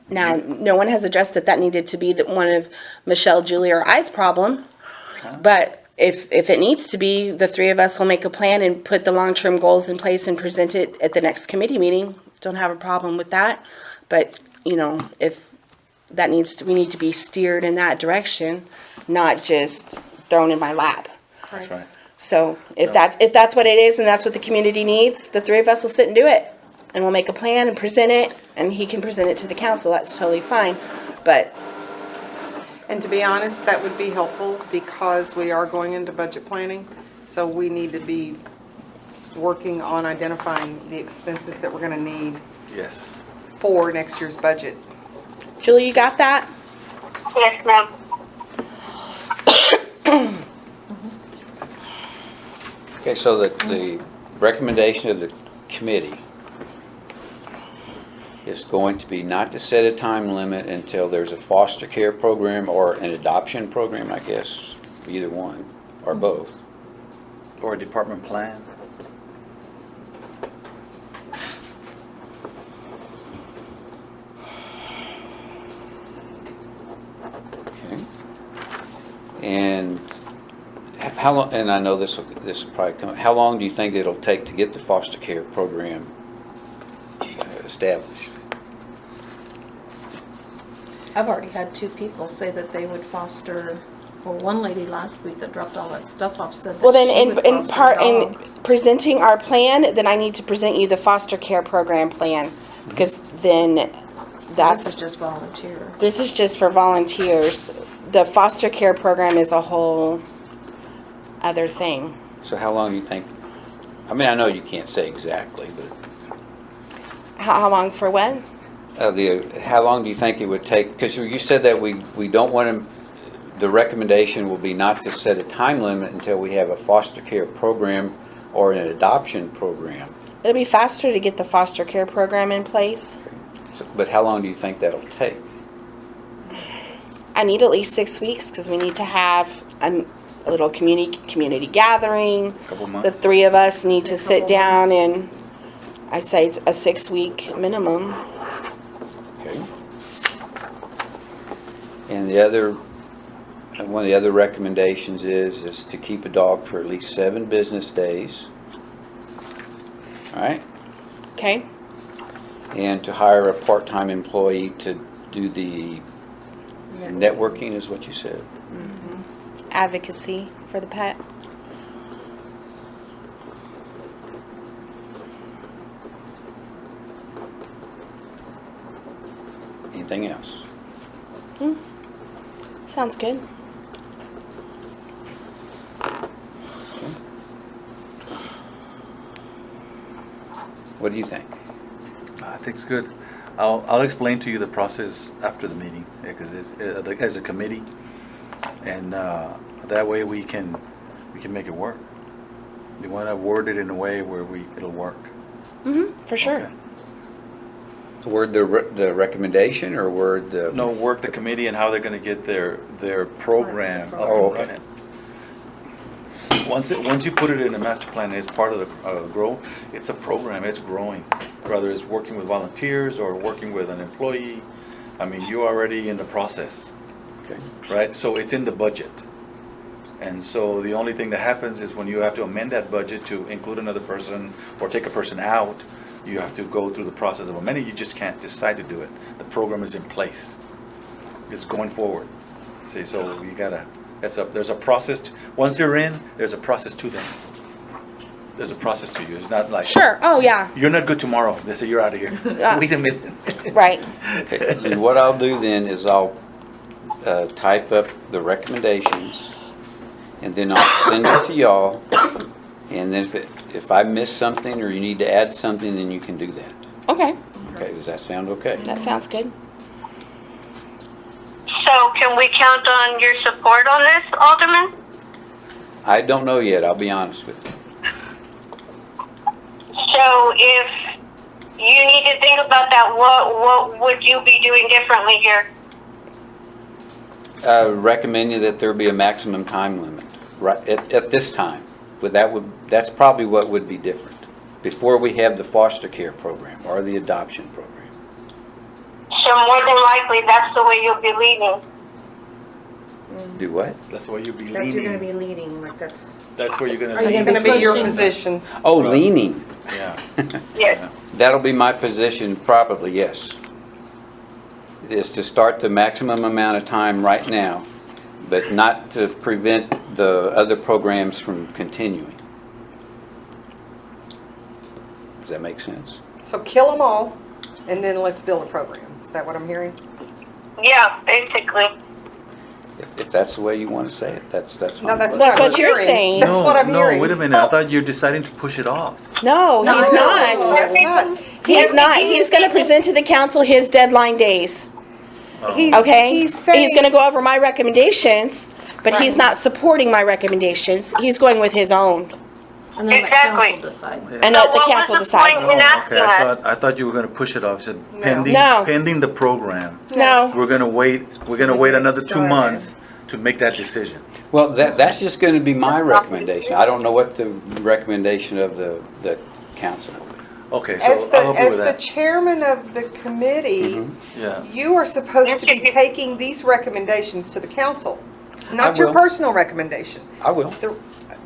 Speaker 5: Now, no one has addressed that needed to be one of Michelle, Julie, or I's problem. But if it needs to be, the three of us will make a plan and put the long-term goals in place and present it at the next committee meeting. Don't have a problem with that. But, if that we need to be steered in that direction, not just thrown in my lap.
Speaker 3: That's right.
Speaker 5: So if
Speaker 3: No.
Speaker 5: that's what it is and that's what the community needs, the three of us will sit and do it. And we'll make a plan and present it, and he can present it to the council. That's totally fine. But
Speaker 1: And to be honest, that would be helpful because we are going into budget planning. So we need to be working on identifying the expenses that we're going to need
Speaker 3: Yes.
Speaker 1: for next year's budget.
Speaker 5: Julie, you got that?
Speaker 6: Yes, ma'am.
Speaker 4: Okay, so the recommendation of the committee is going to be not to set a time limit until there's a foster care program or an adoption program, I guess, either one, or both.
Speaker 3: Or a department plan.
Speaker 4: Okay. And how long, and I know this will probably come, how long do you think it'll take to get the foster care program established?
Speaker 2: I've already had 2 people say that they would foster. Well, one lady last week that dropped all that stuff off said that
Speaker 5: Well, then
Speaker 2: she would foster a
Speaker 5: in
Speaker 2: dog.
Speaker 5: presenting our plan, then I need to present you the foster care program plan. Because then
Speaker 2: This is
Speaker 5: that's,
Speaker 2: just volunteer.
Speaker 5: this is just for volunteers. The foster care program is a whole other thing.
Speaker 4: So how long do you think, I mean, I know you can't say exactly, but
Speaker 5: How long for when?
Speaker 4: how long do you think it would take? Because you said that we don't want to, the recommendation will be not to set a time limit until we have a foster care program or an adoption program.
Speaker 5: It'll be faster to get the foster care program in place.
Speaker 4: But how long do you think that'll take?
Speaker 5: I need at least 6 weeks because we need to have a little community gathering.
Speaker 3: Couple months.
Speaker 5: The three of us need to sit down and I'd say it's a 6-week minimum.
Speaker 4: Okay. And one of the other recommendations is to keep a dog for at least 7 business days. All right?
Speaker 5: Okay?
Speaker 4: And to hire a part-time employee to do the networking is what you said.
Speaker 5: Advocacy for the pet.
Speaker 4: anything else.
Speaker 5: Sounds good.
Speaker 4: What do you think?
Speaker 3: I think it's good. I'll explain to you the process after the meeting, because it's as a committee, and that way we can make it work. You want to word it in a way where it'll work.
Speaker 5: For sure.
Speaker 3: Okay.
Speaker 4: Word the recommendation or word the?
Speaker 3: No, work the committee and how they're going to get their program up
Speaker 4: Oh,
Speaker 3: and
Speaker 4: okay.
Speaker 3: running. Once you put it in a master plan, it's part of the grow. It's a program. It's growing. Whether it's working with volunteers or working with an employee, I mean, you're already in the process,
Speaker 4: Okay.
Speaker 3: right? So it's in the budget. And so the only thing that happens is when you have to amend that budget to include another person or take a person out, you have to go through the process of amending. You just can't decide to do it. The program is in place. It's going forward. See, so you gotta, there's a process. Once they're in, there's a process to them. There's a process to you. It's not like,
Speaker 5: Sure. Oh, yeah.
Speaker 3: you're not good tomorrow. They say, you're out of here. Wait a minute.
Speaker 5: Right.
Speaker 4: Okay, then what I'll do then is I'll type up the recommendations, and then I'll send it to y'all, and then if I miss something or you need to add something, then you can do that.
Speaker 5: Okay.
Speaker 4: Okay, does that sound okay?
Speaker 5: That sounds good.
Speaker 6: So can we count on your support on this, Alderman?
Speaker 4: I don't know yet, I'll be honest with you.
Speaker 6: So if you need to think about that, what would you be doing differently here?
Speaker 4: Recommending that there be a maximum time limit, right, at this time. But that's probably what would be different, before we have the foster care program or the adoption program.
Speaker 6: So more than likely, that's the way you'll be leading.
Speaker 4: Do what?
Speaker 3: That's where you'll be
Speaker 7: That's you're gonna
Speaker 3: leaning.
Speaker 7: be leading, like that's.
Speaker 3: That's where you're gonna.
Speaker 2: Are you
Speaker 9: It's
Speaker 2: gonna
Speaker 9: gonna be your
Speaker 2: pushing?
Speaker 9: position.
Speaker 4: Oh, leaning.
Speaker 3: Yeah.
Speaker 6: Yes.
Speaker 4: That'll be my position probably, yes. It is to start the maximum amount of time right now, but not to prevent the other programs from continuing. Does that make sense?
Speaker 9: So kill them all, and then let's build a program. Is that what I'm hearing?
Speaker 6: Yeah, basically.
Speaker 4: If that's the way you want to say it, that's
Speaker 9: No,
Speaker 4: fine.
Speaker 9: that's
Speaker 5: That's
Speaker 9: what
Speaker 5: what
Speaker 9: I'm
Speaker 5: you're
Speaker 9: hearing.
Speaker 5: saying.
Speaker 9: That's what I'm hearing.
Speaker 3: No, wait a minute. I thought you're deciding to push it off.
Speaker 5: No, he's
Speaker 9: No,
Speaker 5: not.
Speaker 9: that's not.
Speaker 5: He's not. He's going to present to the council his deadline days.
Speaker 9: He's-
Speaker 5: Okay?
Speaker 9: He's saying.
Speaker 5: He's going to go over my recommendations, but he's not supporting my recommendations. He's going with his own.
Speaker 2: And then the
Speaker 6: Exactly.
Speaker 2: council decide.
Speaker 5: And
Speaker 6: So
Speaker 5: let the
Speaker 6: what was
Speaker 5: council
Speaker 6: the
Speaker 5: decide.
Speaker 6: point?
Speaker 3: Oh,
Speaker 6: In asking
Speaker 3: okay.
Speaker 6: that.
Speaker 3: I thought you were gonna push it off. You said pending,
Speaker 5: No.
Speaker 3: pending the program.
Speaker 5: No.
Speaker 3: We're gonna wait another 2
Speaker 7: Started.
Speaker 3: months to make that decision.
Speaker 4: Well, that's just going to be my recommendation. I don't know what the recommendation of the council will be.
Speaker 3: Okay,
Speaker 9: As
Speaker 3: so
Speaker 9: the,
Speaker 3: I'll help you
Speaker 9: as
Speaker 3: with
Speaker 9: the
Speaker 3: that.
Speaker 9: chairman of the committee,
Speaker 3: Yeah.
Speaker 9: you are supposed to be taking these recommendations to the council, not your
Speaker 4: will.
Speaker 9: personal recommendation.
Speaker 4: I will.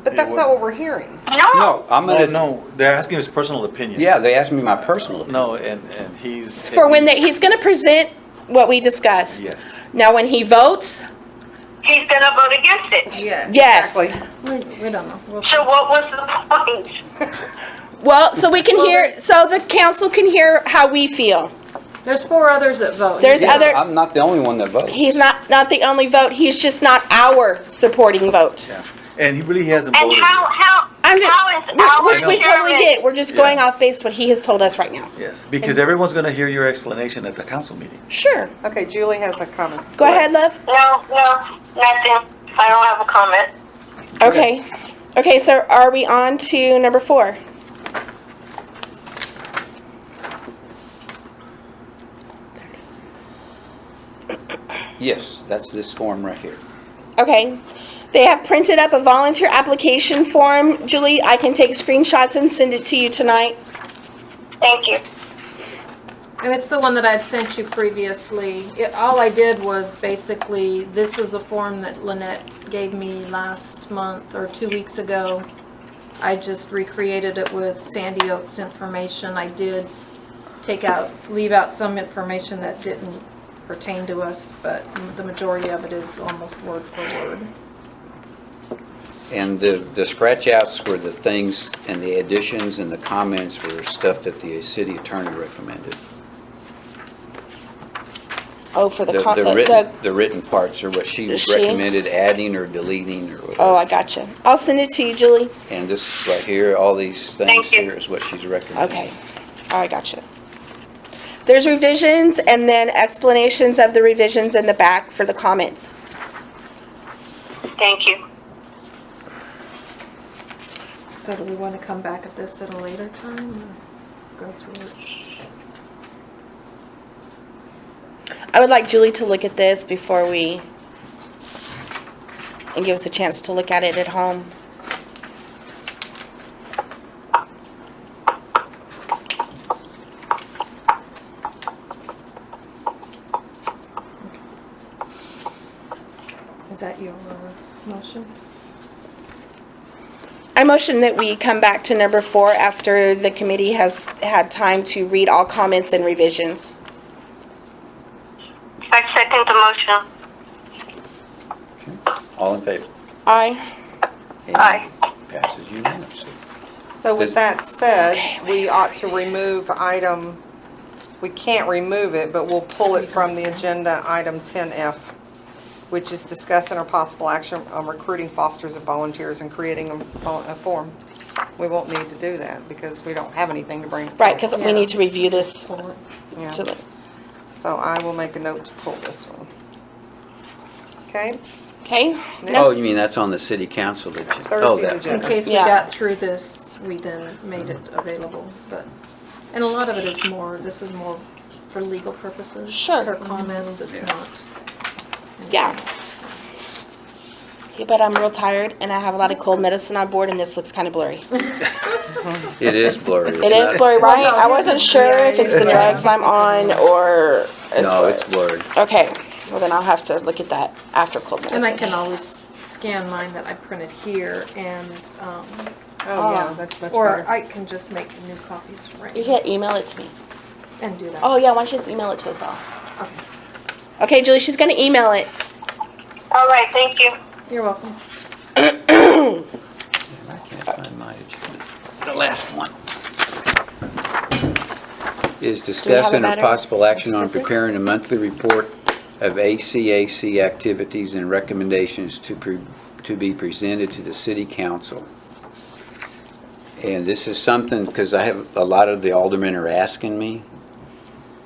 Speaker 9: But that's not what we're hearing.
Speaker 4: No, I'm
Speaker 3: No,
Speaker 4: going to,
Speaker 3: no, they're asking his personal opinion.
Speaker 4: yeah, they asked me my personal opinion.
Speaker 3: No, and he's.
Speaker 5: For when he's going to present what we discussed.
Speaker 3: Yes.
Speaker 5: Now, when he votes,
Speaker 6: He's gonna vote against it.
Speaker 7: Yeah.
Speaker 5: yes.
Speaker 9: Exactly.
Speaker 2: We don't know. We'll
Speaker 6: So what was the point?
Speaker 5: Well, so we can hear, so the council can hear how we feel.
Speaker 2: There's 4 others that vote.
Speaker 5: There's
Speaker 4: Yeah,
Speaker 5: other,
Speaker 4: I'm not the only one that votes.
Speaker 5: he's not the only vote, he's just not our supporting vote.
Speaker 3: Yeah, and he really hasn't
Speaker 6: And
Speaker 3: voted
Speaker 6: how,
Speaker 3: yet.
Speaker 6: how,
Speaker 5: I'm just,
Speaker 6: how is
Speaker 5: which we totally
Speaker 6: chairman-
Speaker 5: get, we're just going
Speaker 3: Yeah.
Speaker 5: off based what he has told us right now.
Speaker 3: Yes, because everyone's gonna hear your explanation at the council meeting.
Speaker 5: Sure,
Speaker 9: Okay, Julie has a comment.
Speaker 5: go ahead, love.
Speaker 6: No, nothing. I don't have a comment.
Speaker 5: Okay, okay, so are we on to number 4?
Speaker 4: Yes, that's this form right here.
Speaker 5: Okay, they have printed up a volunteer application form. Julie, I can take screenshots and send it to you tonight.
Speaker 6: Thank you.
Speaker 2: And it's the one that I'd sent you previously. All I did was basically, this is a form that Lynette gave me last month or 2 weeks ago. I just recreated it with Sandy Oak's information. I did leave out some information that didn't pertain to us, but the majority of it is almost word for word.
Speaker 4: And the scratch outs were the things, and the additions and the comments were stuff that the city attorney recommended.
Speaker 5: Oh, for the
Speaker 4: The written parts are what she
Speaker 5: Is she?
Speaker 4: recommended adding or deleting or whatever.
Speaker 5: Oh, I gotcha. I'll send it to you, Julie.
Speaker 4: And this right here, all these things
Speaker 6: Thank you.
Speaker 4: here is what she's recommending.
Speaker 5: Okay. I gotcha. There's revisions and then explanations of the revisions in the back for the comments.
Speaker 6: Thank you.
Speaker 2: So do we want to come back at this at a later time or go through it?
Speaker 5: I would like Julie to look at this before and give us a chance to look at it at home.
Speaker 2: Is that your motion?
Speaker 5: I motion that we come back to number 4 after the committee has had time to read all comments and revisions.
Speaker 6: I second the motion.
Speaker 4: All in favor?
Speaker 5: Aye.
Speaker 4: And
Speaker 6: Aye.
Speaker 4: Passes unanimously.
Speaker 9: So with that said, we ought to remove item, we can't remove it, but we'll pull it from the agenda, item 10F, which is discussing our possible action on recruiting fosters and volunteers and creating a form. We won't need to do that because we don't have anything to bring.
Speaker 5: Right, because we need to review this.
Speaker 2: Pull it.
Speaker 9: Yeah.
Speaker 5: So
Speaker 9: So I will make a note to pull this one. Okay?
Speaker 5: okay?
Speaker 4: Oh, you mean that's on the city council that you, oh,
Speaker 9: Thursday's
Speaker 4: that.
Speaker 2: In
Speaker 9: agenda.
Speaker 2: case we
Speaker 5: Yeah.
Speaker 2: got through this, we then made it available, but, and a lot of it is more, this is more for legal purposes.
Speaker 5: Sure.
Speaker 2: Her comments, it's
Speaker 4: Yeah.
Speaker 2: not.
Speaker 5: Yeah. Yeah, but I'm real tired and I have a lot of cold medicine on board and this looks kind of blurry.
Speaker 4: It is blurry.
Speaker 5: It is blurry, right? I wasn't sure if it's the drugs I'm on or.
Speaker 4: No, it's blurry.
Speaker 5: Okay, well then I'll have to look at that after cold medicine.
Speaker 2: And I can always scan mine that I printed here and,
Speaker 9: Oh, yeah, that's much
Speaker 2: or
Speaker 9: better.
Speaker 2: I can just make new copies right
Speaker 5: You can't email it to me.
Speaker 2: and do that.
Speaker 5: Oh yeah, why don't you just email it to us all?
Speaker 2: Okay.
Speaker 5: Okay, Julie, she's gonna email it.
Speaker 6: All right, thank you.
Speaker 2: You're welcome.
Speaker 4: I can't find my agenda. The last one. Is discussion or
Speaker 5: better
Speaker 4: possible action on
Speaker 5: sticker?
Speaker 4: preparing a monthly report of ACAC activities and recommendations to be presented to the city council. And this is something, because I have, a lot of the aldermen are asking me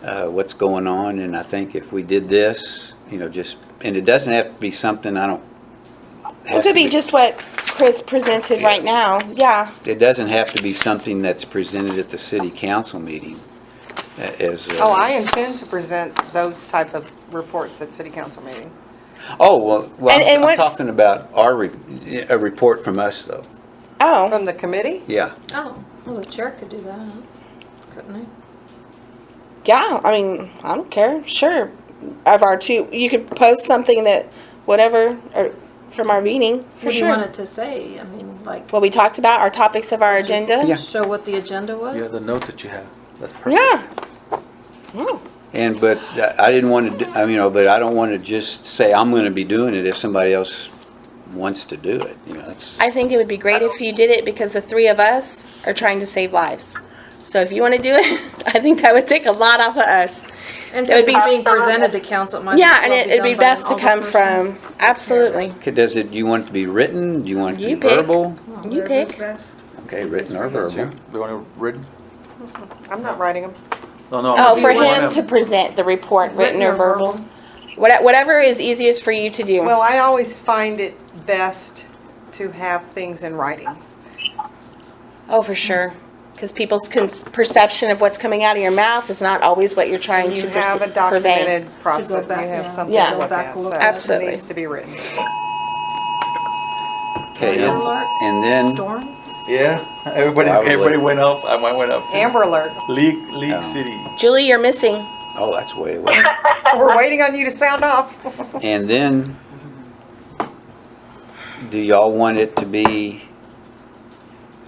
Speaker 4: what's going on, and I think if we did this, you know, just, and it doesn't have to be something I don't.
Speaker 5: It could be just what Chris presented right now, yeah.
Speaker 4: It doesn't have to be something that's presented at the city council meeting as.
Speaker 9: Oh, I intend to present those type of reports at city council meeting.
Speaker 4: Oh, well,
Speaker 5: And
Speaker 4: I'm
Speaker 5: what's-
Speaker 4: talking about a report from us, though.
Speaker 5: Oh,
Speaker 9: From the committee?
Speaker 4: Yeah.
Speaker 2: Oh, well, the chair could do that, couldn't he?
Speaker 5: yeah, I mean, I don't care, sure. Of our two, you could post something that, whatever, or from our meeting, for
Speaker 2: What do you want
Speaker 5: sure.
Speaker 2: it to say? I mean, like,
Speaker 5: What we talked about, our topics of our agenda.
Speaker 4: Yeah.
Speaker 2: show what the agenda was?
Speaker 3: Yeah, the notes that you have, that's perfect.
Speaker 5: Yeah. Hmm.
Speaker 4: And, but I didn't want to, I mean, you know, but I don't want to just say I'm going to be doing it if somebody else wants to do it, you know, that's.
Speaker 5: I think it would be great if you did it because the three of us are trying to save lives. So if you want to do it, I think that would take a lot off of us.
Speaker 2: And
Speaker 5: It would
Speaker 2: since
Speaker 5: be
Speaker 2: it's being presented to council, it might as
Speaker 5: Yeah, and
Speaker 2: well
Speaker 5: it'd be
Speaker 2: done by an
Speaker 5: best to come
Speaker 2: alderperson.
Speaker 5: from, absolutely.
Speaker 4: Okay, does it, you want it to be written? Do you want it to
Speaker 5: You
Speaker 4: be
Speaker 5: pick.
Speaker 4: verbal?
Speaker 5: You
Speaker 7: Whatever's
Speaker 5: pick.
Speaker 7: best.
Speaker 4: Okay, written or
Speaker 3: That's
Speaker 4: verbal.
Speaker 3: you. We want it written?
Speaker 9: I'm not writing them.
Speaker 3: No.
Speaker 5: Oh, for
Speaker 3: we want
Speaker 5: him to present the report, written or verbal. Whatever is easiest for you to do.
Speaker 9: Well, I always find it best to have things in writing.
Speaker 5: Oh, for sure. Because people's perception of what's coming out of your mouth is not always what you're trying
Speaker 9: You
Speaker 5: to
Speaker 9: have a
Speaker 5: convey.
Speaker 9: documented process, you
Speaker 2: back,
Speaker 9: have
Speaker 2: yeah.
Speaker 9: something
Speaker 5: Yeah.
Speaker 9: to look
Speaker 2: Go back
Speaker 9: at,
Speaker 2: and look
Speaker 9: so
Speaker 2: at it.
Speaker 5: Absolutely.
Speaker 9: it needs to be written.
Speaker 4: Okay,
Speaker 2: Fire alert?
Speaker 4: and then,
Speaker 2: Storm?
Speaker 3: Yeah, everybody
Speaker 4: Probably.
Speaker 3: went up, mine went up too.
Speaker 9: Amber alert.
Speaker 3: League
Speaker 4: Oh.
Speaker 3: City.
Speaker 5: Julie, you're missing.
Speaker 4: oh, that's way away.
Speaker 9: We're waiting on you to sound off.
Speaker 4: And then, do y'all want it to be,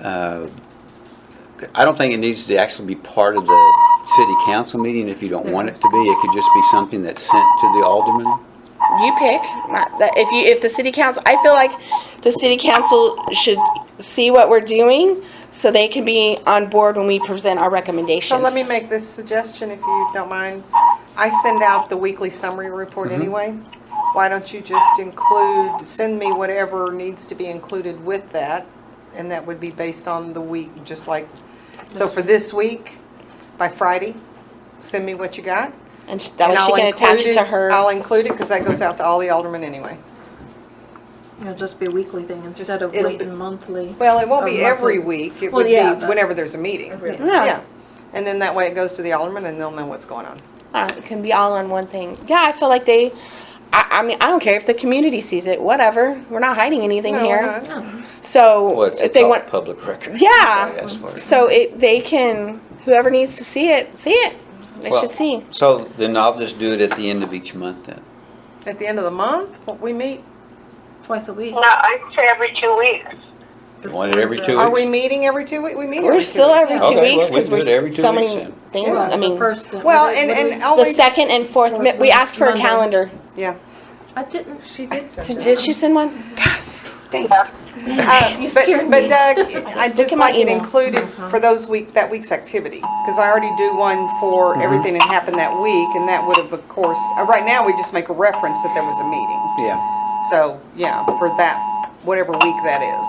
Speaker 4: I don't think it needs to actually be part of the city council meeting if you don't want it to be. It could just be something that's sent to the alderman.
Speaker 5: You pick. If the city council, I feel like the city council should see what we're doing so they can be on board when we present our recommendations.
Speaker 9: So let me make this suggestion, if you don't mind. I send out the weekly summary report anyway. Why don't you just send me whatever needs to be included with that, and that would be based on the week, just like, so for this week, by Friday, send me what you got.
Speaker 5: And that way
Speaker 9: and
Speaker 5: she
Speaker 9: I'll
Speaker 5: can attach
Speaker 9: include
Speaker 5: it to her.
Speaker 9: I'll include it, because that goes out to all the aldermen anyway.
Speaker 2: It'll just be a weekly thing instead of
Speaker 9: it'll be-
Speaker 2: waiting monthly.
Speaker 9: Well, it won't
Speaker 2: Or
Speaker 9: be every
Speaker 2: monthly.
Speaker 9: week, it
Speaker 2: Well,
Speaker 9: would
Speaker 2: yeah,
Speaker 9: be
Speaker 2: but-
Speaker 9: whenever there's a meeting.
Speaker 5: Yeah.
Speaker 9: And then that way it goes to the aldermen, and they'll know what's going on.
Speaker 5: It can be all on one thing. Yeah, I feel like I mean, I don't care if the community sees it, whatever. We're not hiding anything
Speaker 9: No, we're
Speaker 5: here.
Speaker 9: not.
Speaker 2: No.
Speaker 5: So
Speaker 4: Well, it's
Speaker 5: if they
Speaker 4: all
Speaker 5: want,
Speaker 4: public record.
Speaker 5: yeah.
Speaker 4: As far as-
Speaker 5: So they can, whoever needs to see it, see it. They
Speaker 4: Well,
Speaker 5: should see.
Speaker 4: So then I'll just do it at the end of each month then.
Speaker 9: At the end of the month, what we meet,
Speaker 2: Twice a week.
Speaker 6: No, I'd say every 2 weeks.
Speaker 4: You want it every 2 weeks?
Speaker 9: are we meeting every 2 weeks? We meet
Speaker 5: We're
Speaker 9: every 2
Speaker 5: still
Speaker 9: weeks.
Speaker 5: every 2
Speaker 4: Okay,
Speaker 5: weeks
Speaker 4: well, we
Speaker 5: because
Speaker 4: do it every 2
Speaker 5: so
Speaker 4: weeks
Speaker 5: many
Speaker 4: then.
Speaker 5: things.
Speaker 2: Yeah,
Speaker 5: I
Speaker 2: the
Speaker 5: mean,
Speaker 2: first.
Speaker 9: Well,
Speaker 2: what do we-
Speaker 9: and
Speaker 5: the
Speaker 9: only,
Speaker 5: second and fourth.
Speaker 2: Fourth
Speaker 5: We asked for a
Speaker 2: Monday.
Speaker 5: calendar.
Speaker 9: yeah.
Speaker 2: I didn't.
Speaker 7: She did send
Speaker 5: Did she send one?
Speaker 9: Dang it.
Speaker 2: You scared
Speaker 9: But
Speaker 2: me.
Speaker 9: Doug, I'd just
Speaker 5: at my
Speaker 9: like it
Speaker 5: emails.
Speaker 9: included for that week's activity, because I already do one for everything that happened that week, and that would have, of course, right now, we just make a reference that there was a meeting.
Speaker 4: Yeah,
Speaker 9: So, yeah, for that, whatever week that is.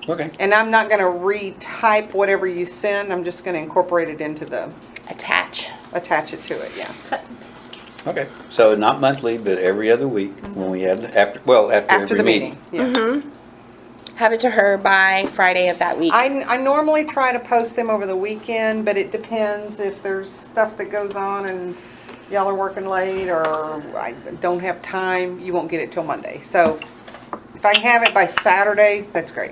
Speaker 4: okay.
Speaker 9: And I'm not gonna retype whatever you send, I'm just gonna incorporate it into
Speaker 5: Attach.
Speaker 9: attach it to it, yes.
Speaker 4: Okay, so not monthly, but every other week when we have, after
Speaker 9: After
Speaker 4: every
Speaker 9: the
Speaker 4: meeting.
Speaker 9: meeting, yes.
Speaker 5: Have it to her by Friday of that week.
Speaker 9: I normally try to post them over the weekend, but it depends if there's stuff that goes on and y'all are working late or I don't have time, you won't get it till Monday. So if I can have it by Saturday, that's great.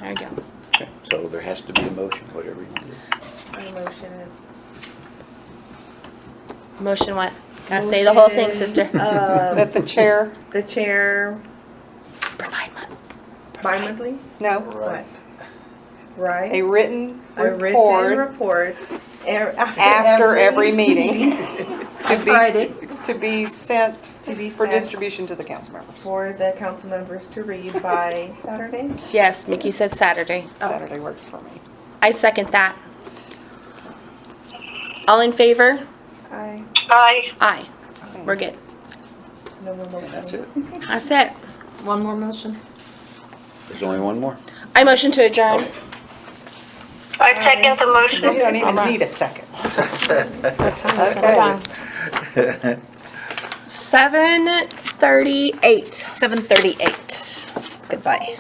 Speaker 5: There you go.
Speaker 4: Okay, so there has to be a motion, whatever you want to do.
Speaker 7: my motion.
Speaker 5: Motion what? Gotta say the whole thing, sister.
Speaker 9: That the chair,
Speaker 7: The chair,
Speaker 5: Provide money.
Speaker 7: bi-monthly?
Speaker 9: no,
Speaker 7: What? Right?
Speaker 9: a written
Speaker 7: A written
Speaker 9: report
Speaker 7: report.
Speaker 9: after every meeting
Speaker 2: On Friday.
Speaker 9: to be sent
Speaker 7: To be
Speaker 9: for
Speaker 7: sent
Speaker 9: distribution to the council members.
Speaker 7: for the council members to read by Saturday.
Speaker 5: Yes, Mickey said Saturday.
Speaker 9: Saturday works for me.
Speaker 5: I second that. All in favor?
Speaker 7: Aye.
Speaker 5: Aye. We're good.
Speaker 7: No more motion.
Speaker 4: That's it.
Speaker 5: That's it.
Speaker 2: One more motion.
Speaker 4: There's only one more.
Speaker 5: I motion to adjourn.
Speaker 6: I second the
Speaker 9: You
Speaker 6: motion.
Speaker 9: don't even
Speaker 5: Alright.
Speaker 9: need a second.
Speaker 5: We're done. 7:38.
Speaker 2: 7:38. Goodbye.